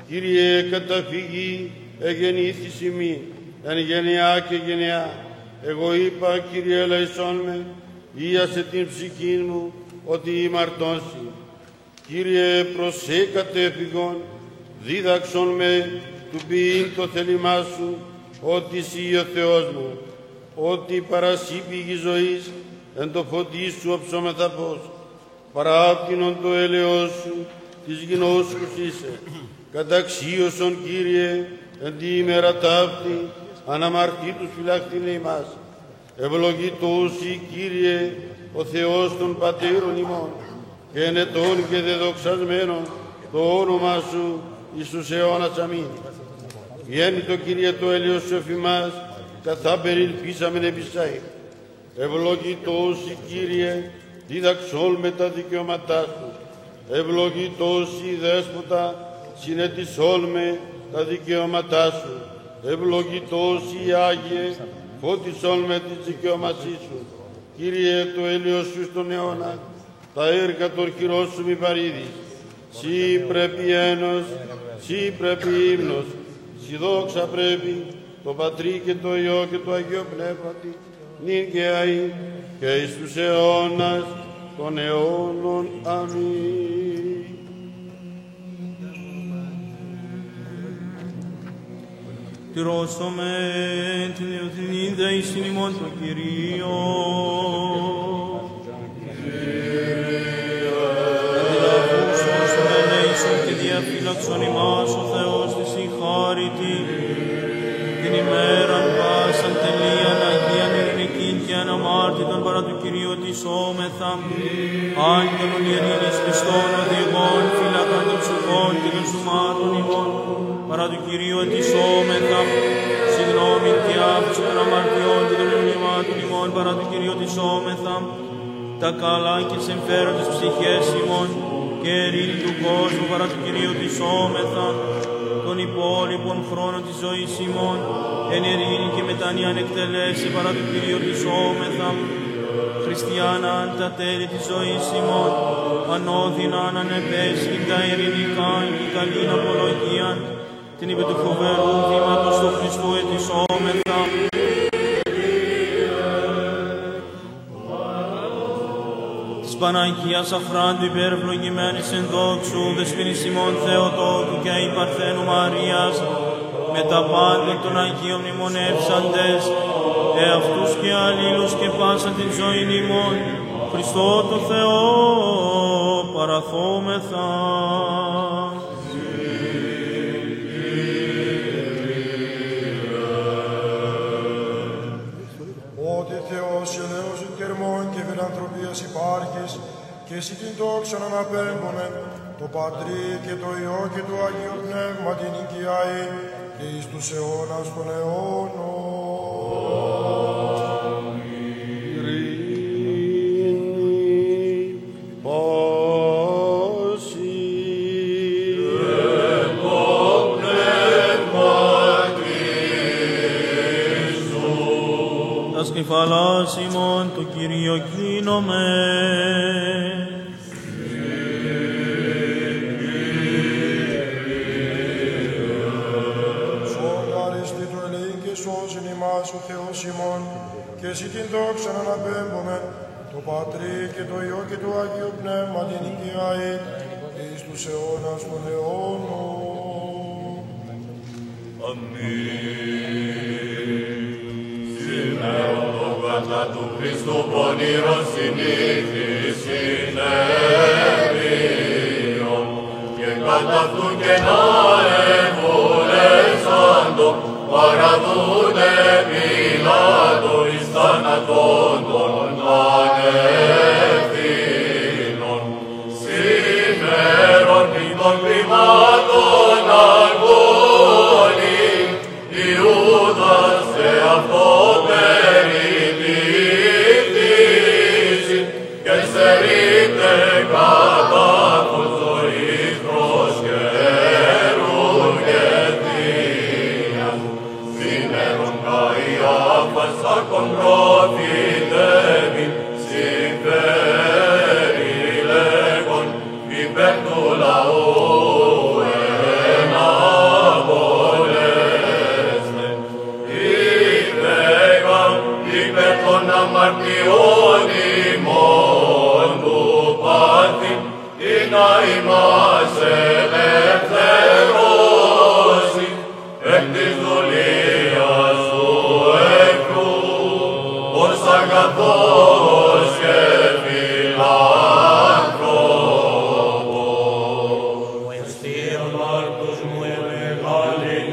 Κύριε, καταφυγή εγεννήθης ημί, εν γενεά και γενεά. Εγώ είπα, Κύριε, ελεησόν με, ίασε την ψυχή μου, ότι ημαρτώσει. Κύριε, προσέ κατέφυγον, δίδαξον με του ποιήν το θέλημά σου, ότι εσύ ο Θεός μου, ότι παρασύ πηγή ζωής, εν το φωτί σου οψόμεθα πως, παράπτυνον το έλεος σου, της γινώσκους είσαι. Καταξίωσον, Κύριε, εν τη ημέρα ταύτη, αναμαρτήτους φυλαχτήν ημάς. Ευλογητός η, Κύριε, ο Θεός των Πατέρων ημών, και ενετών και δεδοξασμένων το όνομα σου εις τους αιώνας. Αμήν. Γέννητο, Κύριε, το έλεος σου εφημάς, καθά περιλπίσαμεν επισάη. Ευλογητός η, Κύριε, διδαξόλ με τα δικαιώματά σου. Ευλογητός η, Δέσποτα, συνετισόλ με τα δικαιώματά σου. Ευλογητός η, Άγιε, φώτισόλ με τις δικαιώματί σου. Κύριε, το έλεος σου στον αιώνα, τα έργα των χειρών σου μη παρήδεις. Σύ πρέπει ένος, σύ πρέπει ύμνος, σύ δόξα πρέπει το Πατρί και το Υιό και το Αγίο Πνεύματι, νυν και αεί και εις τους αιώνας των αιώνων. Αμήν. Τυρώσομαι την εωθυνή δεήσιν ημών το Κυρίο. Αντιλαβούσος των ελέησον και διαφύλαξον ημάς ο Θεός της η χάρητη, την ημέραν πάσαν τελείαν αγίαν ειρηνικήν και αναμάρτητον παρά του Κυρίου οτισόμεθα, άγγελων ειρήνης πιστών οδηγών, φύλακαν των ψυχών και των σωμάτων ημών, παρά του Κυρίου οτισόμεθα, συγγνώμη και άφηση των αμαρτιών και των μνημάτων ημών, παρά του Κυρίου οτισόμεθα, τα καλά και συμφέροντες ψυχές ημών και ειρήνη του κόσμου παρά του Κυρίου τισόμεθα, των υπόλοιπων χρόνων της ζωής ημών, εν ειρήνη και μετάνοια ανεκτελέσει παρά του Κυρίου τισόμεθα, χριστιανά τα τέλη της ζωής ημών, ανώδυνα ανεπέσχυν τα ειρηνικά και καλήν απολογία, την υπε του φοβερού βήματος του Χριστού ετισόμεθα. Της Παναγίας Αφράντου υπερευλογημένης εν δόξου, δεσποινής ημών Θεοτόκου και η Παρθένου Μαρίας, με τα πάντα των Αγίων μνημονεύσαντες, εαυτούς και αλλήλους και πάσα την ζωήν ημών, Χριστό το Θεό παραθόμεθα. Ότι Θεός ελέος κερμών και φιλανθρωπίας υπάρχεις, και εσύ την δόξα να αναπέμπομε, το Πατρί και το Υιό και το Άγιο Πνεύμα την οικιαή, και εις τους αιώνας των αιώνων. Τας κεφαλάς ημών το Κύριο γίνομαι. Σώγαριστή το ελεήν και σώζειν ημάς ο Θεός ημών, και εσύ την δόξα να αναπέμπομε, το Πατρί και το Υιό και το Άγιο Πνεύμα την οικιαή, και εις τους αιώνας των αιώνων. Κατά του Χριστού πονηρών συνήθις συνέβριον και κατά αυτού και να εμβολεύσαντο παραδούνε Πιλάτο εις θάνατον των ανευθύνων σήμερον πριν των κρυμάτων αγώνη Ιούδας σε αυτό και στερείται κατά των ζωής προσκαιρούν και θείαν. Σήμερον Καϊάφας ακον προφητεύει, συμφέρει λέγον υπέρ του λαού εναπολέστε. Υπέρ των αμαρτιών ημών του πάθη, ή να ημάς ελευθερώσει εκ της δουλείας του εχθρού, ως αγαθός και φιλάνθρωπος. Ο εστίον άρκος μου εμεγάλην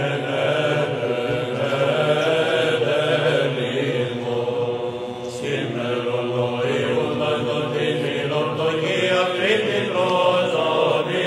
σήμερα το Ιούδα το τίμηλον το Γεια πριν την προσδομή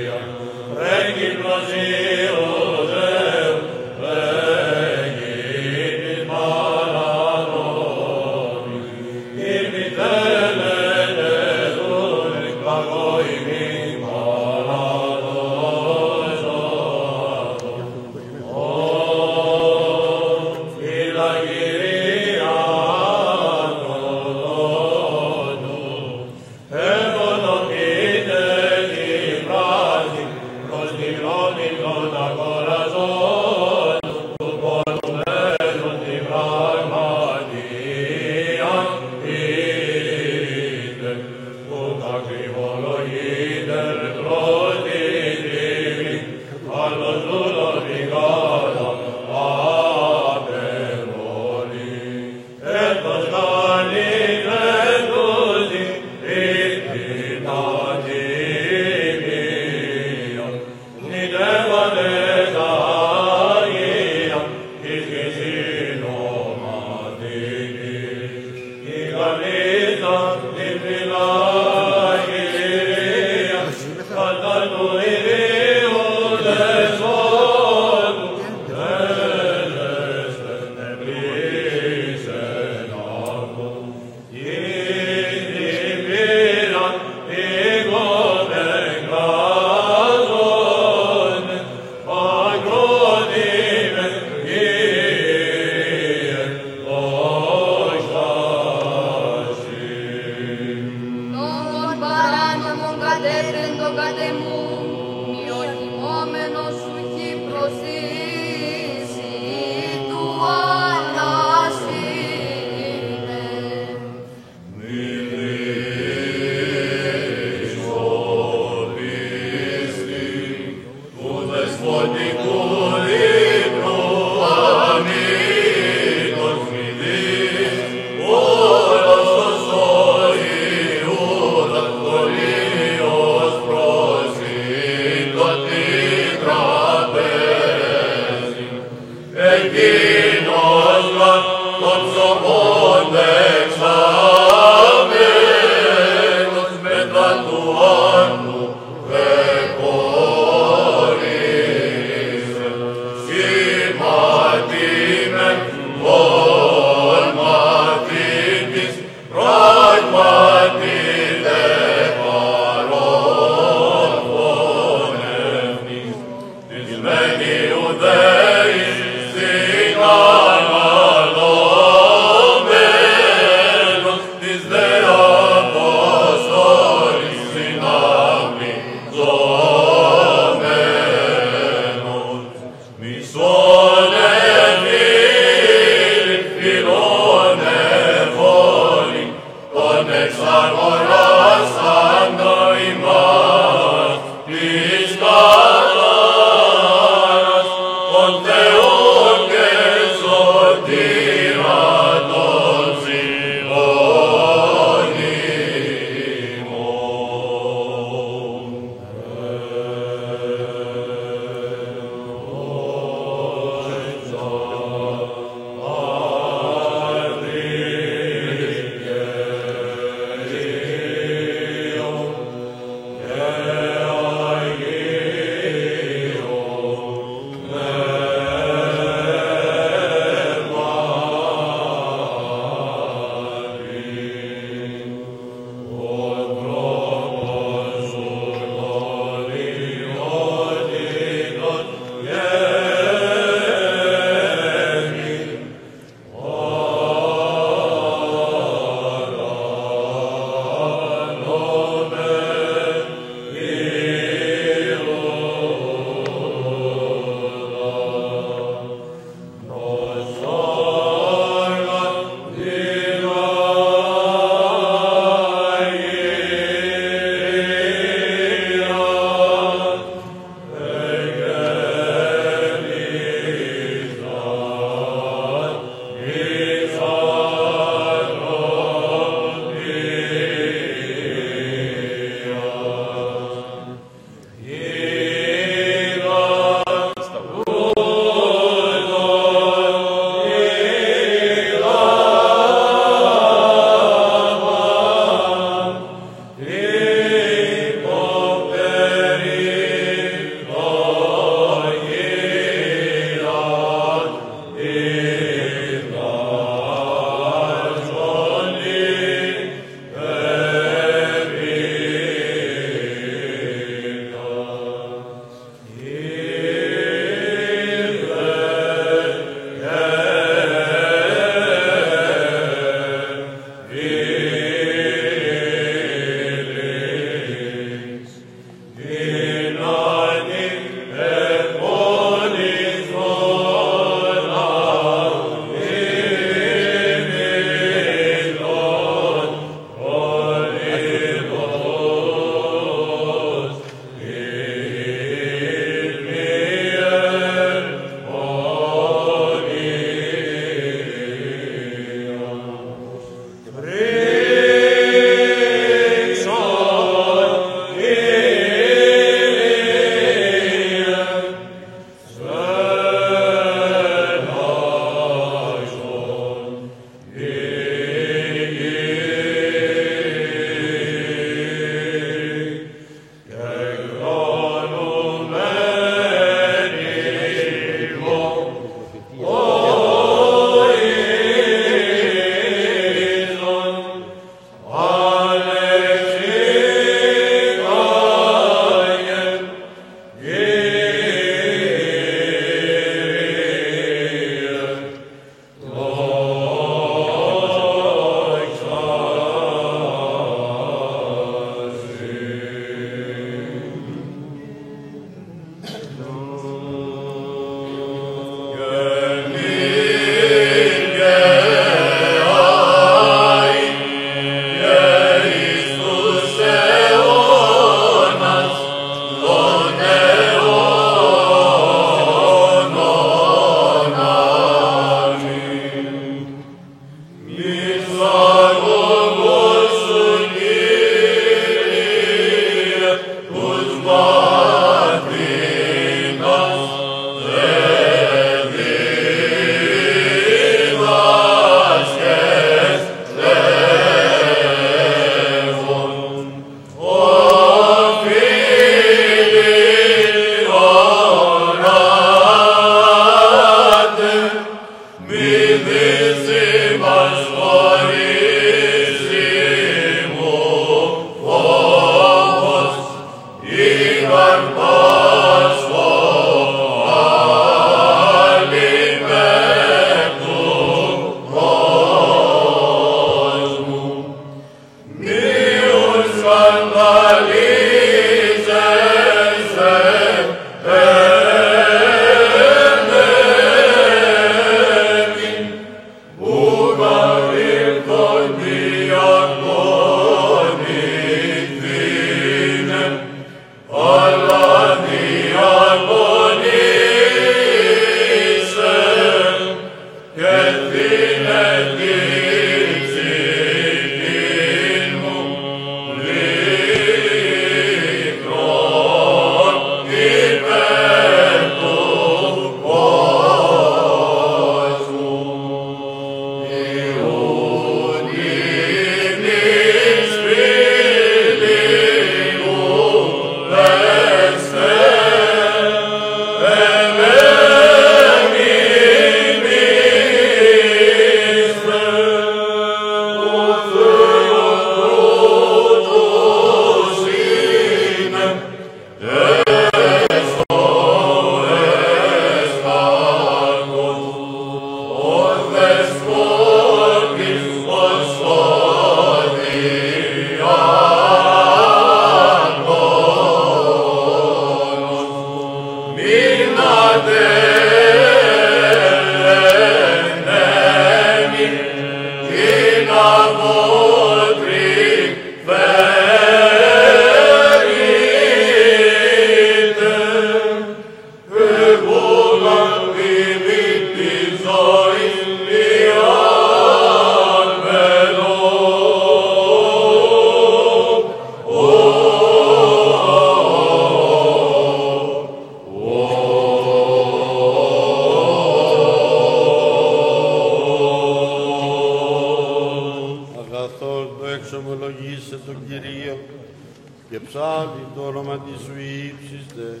και ψάλει το όνομα της σου ύψιστε,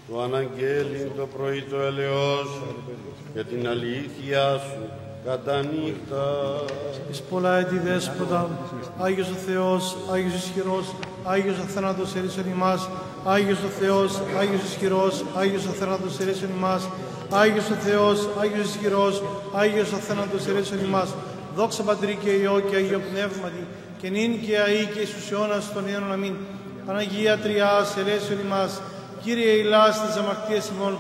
το αναγγέλιν το πρωί το ελαιός σου και την αλήθειά σου κατά νύχτα. Εις πολλά έτη δέσποτα, Άγιος ο Θεός, Άγιος ισχυρός, Άγιος ο θάνατος ερήσεων ημάς, Άγιος ο Θεός, Άγιος ισχυρός, Άγιος ο θάνατος ερήσεων ημάς, Άγιος ο Θεός, Άγιος ισχυρός, Άγιος ο θάνατος ερήσεων ημάς. Δόξα Πατρί και Υιό και Αγίο Πνεύματι, και νυν και αεί και εις τους αιώνας των αιώνων αμήν. Παναγία Τριάς, ελέησον ημάς. Κύριε ηλάς της αμαρτίας ημών,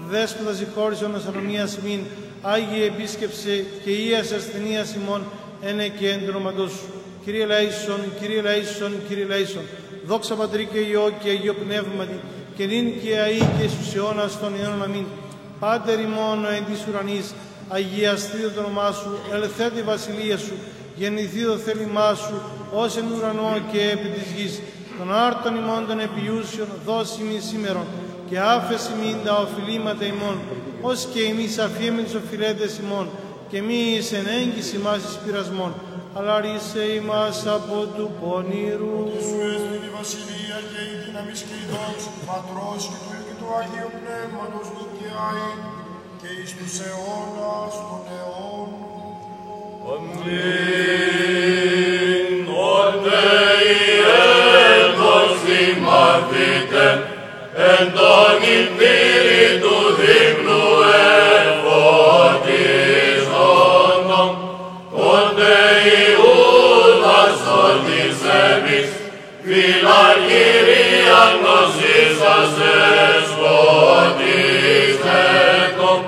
δέσποτα συγχώρησον ως ανομίας ημίν, Άγιε επίσκεψε και ίας ασθενείας ημών, ένε και εν του όνοματός σου. Κύριε ελέησον, Κύριε ελέησον, Κύριε ελέησον. Δόξα Πατρί και Υιό και Αγίο Πνεύματι, και νυν και αεί και στους αιώνας των αιώνων αμήν. Πάτερ ημών εν της ουρανής, αγιαστήτω το όνομά σου, ελθέτω η βασιλεία σου, γεννηθεί το θέλημά σου, ως εν ουρανό και επί της γης. Των άρτων ημών των επιούσιων δώσει ημί σήμερον, και άφεση μην τα οφειλήματα ημών, ως και εμείς αφιέμεν τους οφειλέτες ημών, και μη εις εν έγκυση μας εις πειρασμών, αλλά ρίσε ημάς από του πονηρού. Ότι σου έστειν η βασιλεία και η δύναμις και η δόξα του Πατρός και του Υιού και του Αγίου Πνεύματος του και αεί, και εις τους αιώνας των αιώνων. Αμήν. Ότε η έντος θυμαθείτε, εν τον υπήρη του δείπνου εφωτίζοντον, τότε Ιούδας ότις εμείς, φυλακυρία γνωσίσας εσφωτίζετον,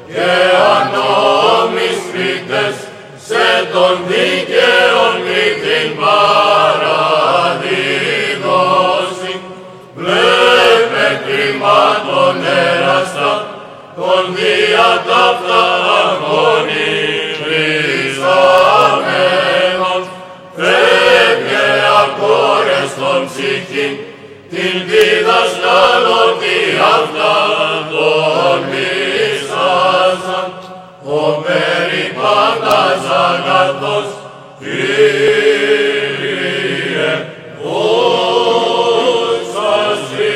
και ανώμης φύτες, σε τον δίκαιον κριτήν παραδίδωση, βλέπε κρυμάτων έραστα, τον διατάφτα αγώνη χρυσαμένων, φεύγε ακόρεστον ψυχήν, την διδασκάλων τι αυτά τον μισάσαν, ο περί πάντας αγαθός, Κύριε, δόξα σοι.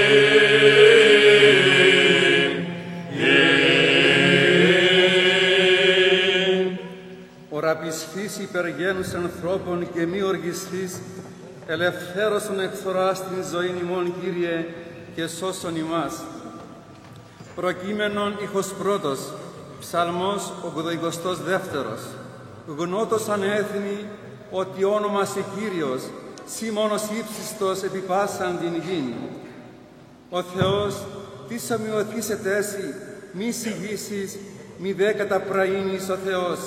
Οραπισθείς υπεργένους ανθρώπων και μη οργισθείς, ελευθέρωσον εκθοράς την ζωήν ημών, Κύριε, και σώσον ημάς. Προκείμενον ήχος πρώτος, Ψαλμός 82. Γνώτος ανέθνη ότι όνομα σε Κύριος, σύ μόνος ύψιστος επί πάσαν την γην. Ο Θεός, τι ομοιωθήσετε έσυ, μη συγγύσεις, μη δε καταπραίνεις ο Θεός.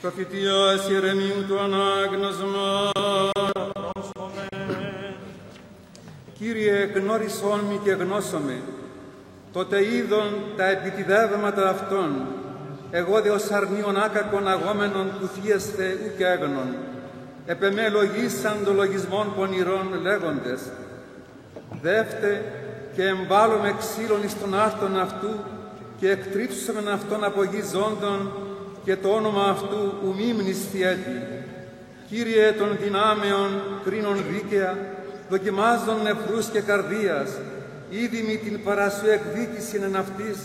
Προφητείας Ιερεμίου του ανάγνωσμα. Κύριε, γνώρισόν μη και γνώσομαι, τότε είδον τα επιτιδεύματα αυτών, εγώ δε ως αρνίον άκακον αγόμενον που θίεσθε ουκ έγνων, επεμέ λογίσαν το λογισμόν πονηρών λέγοντες. Δεύτε και εμβάλλομαι ξύλων εις τον άρτον αυτού και εκτρίψομεν αυτόν από γης ζώντων και το όνομα αυτού ου μη μνηστιέτη. Κύριε των δυνάμεων κρίνων δίκαια, δοκιμάζων νεφρούς και καρδίας, είδημη την παρασού εκδίκηση εν αυτής,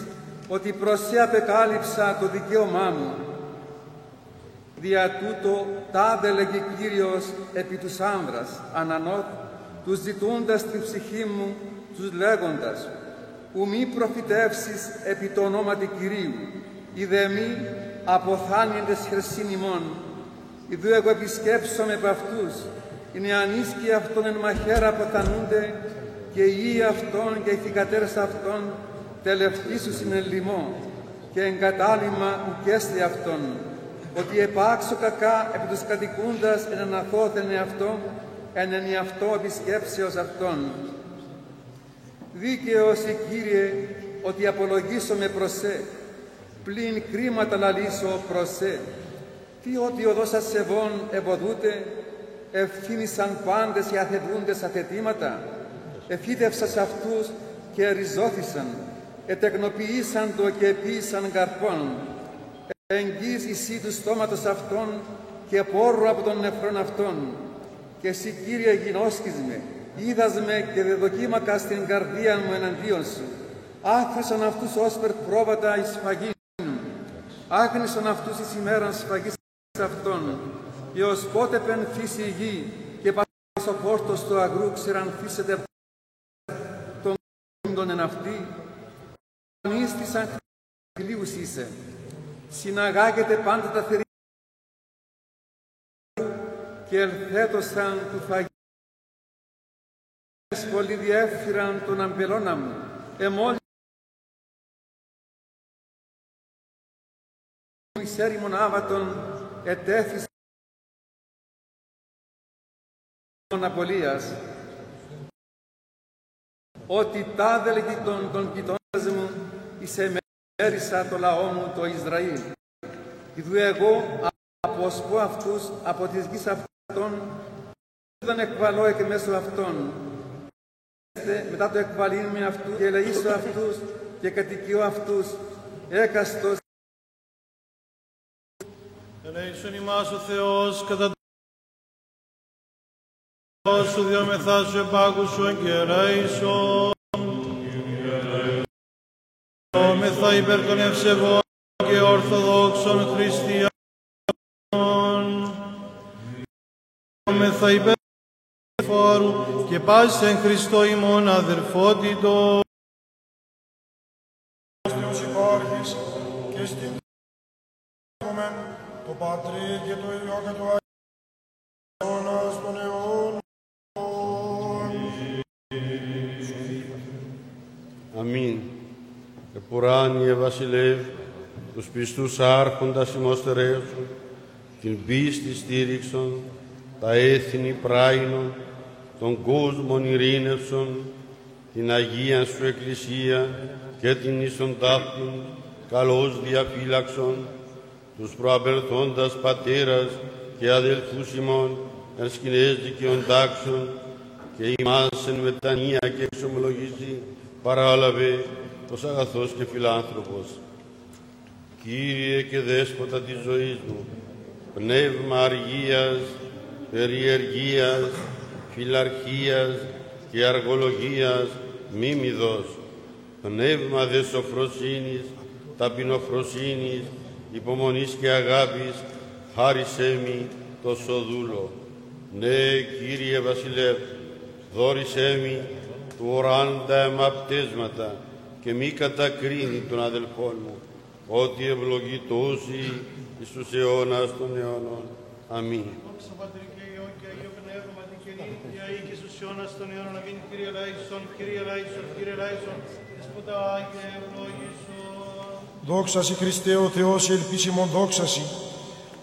ότι προς σε απεκάλυψα το δικαίωμά μου. Δια τούτο τάδε λέγει Κύριος επί τους άνδρας, ανανόθ, τους ζητούντας την ψυχή μου, τους λέγοντας, ου μη προφητεύσεις επί το ονόματι Κυρίου, είδε μη αποθάνιεντες χερσίν ημών, ιδού εγώ επισκέψομαι επ' αυτούς, είναι ανίσκοι αυτών εν μαχαίρα αποθανούνται, και οι ιοί αυτών και οι θυγατέρες αυτών τελευτήσους είναι λοιμό, και εγκατάλημα ουκέστη αυτών, ότι επάξω κακά επί τους κατοικούντας εν αναθώθεν εαυτό, εν εν εαυτό επισκέψεως αυτών. Δίκαιος η Κύριε, ότι απολογήσομαι προς σε, πλην κρίματα λαλήσω προς σε, τι ότι οδός ασεβών ευωδούτε, ευθύνησαν πάντες οι αθετούντες αθετήματα, εφύτευσας αυτούς και ριζώθησαν, ετεκνοποιήσαν το και επίησαν καρπών, εγγύς εσύ του στόματος αυτών και πόρου από των νεφρών αυτών. Και εσύ, Κύριε, γινώσκεις με, είδας με και δεδοκίμακα στην καρδία μου εναντίον σου. Άφησαν αυτούς όσπερ πρόβατα εις σφαγήν, άγνησαν αυτούς εις ημέραν σφαγής αυτών, έως πότε πενθήσει η γη και πας ο πόρτος του αγρού ξερανθήσεται των κόντων εν αυτή, ανίστησαν χλίους είσαι, συναγάγεται πάντα τα θερία και ελθέτωσαν του φαγή πολύ διέφυραν τον αμπελώνα μου, εμόλυ εις έρημον άβατον ετέθησε των απολίας, ότι τάδε λεγητών των κοιτώντας μου εις εμέρισα το λαό μου το Ισραήλ. Ιδού εγώ αποσπώ αυτούς από της γης αυτών, δεν εκβαλώ εκ μέσω αυτών. Μετά το εκβαλήν με αυτού και ελεήσω αυτούς και κατοικιώ αυτούς, έκαστος. Ελέησον ημάς ο Θεός κατά το σου διόμεθά σου επάκουσον και ελέησον. Δόμεθα υπέρ των ευσεβών και ορθοδόξων χριστιανών. Δόμεθα υπέρ του φόρου και πάση εν Χριστώ ημών αδερφότητο. Θεός υπάρχεις και στην το Πατρί και το Υιό και το Άγιο αιώνας των αιώνων. Αμήν. Επουράνιε βασιλεύ, τους πιστούς άρχοντας ημώστερέωσον, την πίστη στήριξον, τα έθνη πράινον, τον κόσμον ειρήνευσον, την Αγία Σου Εκκλησία και την ίσον ταύτην, καλώς διαφύλαξον, τους προαπερθόντας πατέρας και αδελφούς ημών, εν σκηνές δικαιών τάξεων, και ημάς εν μετανία και εξομολογήσει, παράλαβε ως αγαθός και φιλάνθρωπος. Κύριε και Δέσποτα της ζωής μου, πνεύμα αργίας, περιεργίας, φιλαρχίας και αργολογίας μη μηδός, πνεύμα δε σοφροσύνης, ταπεινοφροσύνης, υπομονής και αγάπης, χάρισέ μη το σοδούλο. Ναι, Κύριε Βασιλεύ, δώρισέ μη του οράντα αιμαπτέσματα και μη κατακρίνει τον αδελφόν μου, ότι ευλογητώσει εις τους αιώνας των αιώνων. Αμήν. Δόξα Πατρί και Υιό και Αγίο Πνεύμα την καινή ή και στους αιώνας των αιώνων. Αμήν. Κύριε ελέησον, Κύριε ελέησον, Κύριε ελέησον, Δέσποτα και ευλογήσον. Δόξαση Χριστέ ο Θεός ελπίσιμον δόξαση,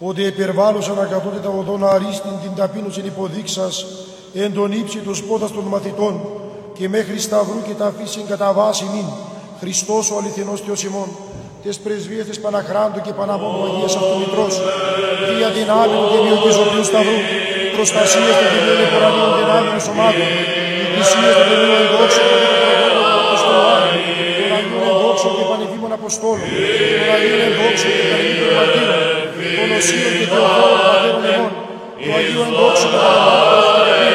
ότι υπερβάλλουσαν ακατότητα οδόν αρίστην την ταπείνωσιν υποδείξας εν τον ύψη του πόδας των μαθητών και μέχρι σταυρού και τα φύσιν κατά βάση μην, Χριστός ο αληθινός Θεός ημών, τες πρεσβείες της Παναχράντου και Παναπόμπου Αγίας Αυτομητρός, δια δυνάμεων και μειοκιζοποιού σταυρού, προστασίες των τελείων επορανίων δυνάμεων σωμάτων, εκκλησίες των τελείων ενδόξων και των Αποστολών, των Αγίων ενδόξων και πανεφήμων Αποστόλων, των Αγίων ενδόξων και πανεφήμων μαρτύρων, των Οσίων και Θεοφόρων Πατέρων ημών, των Αγίων ενδόξων και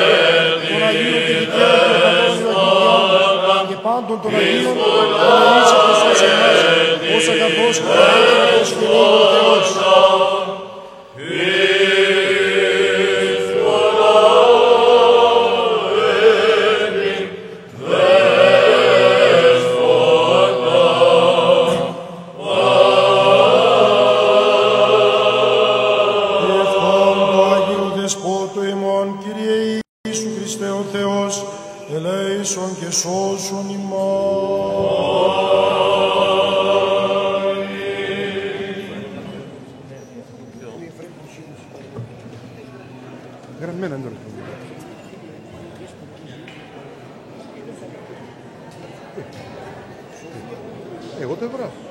των Αγίων και δικαίων και εκατών και πάντων των Αγίων, των Αγίων Χριστός εμάς, ως αγαθός και αγαθός και λίγος Θεός. Ελέησον και σώσον ημάς. Γραμμένα τώρα. Εγώ το έβρα.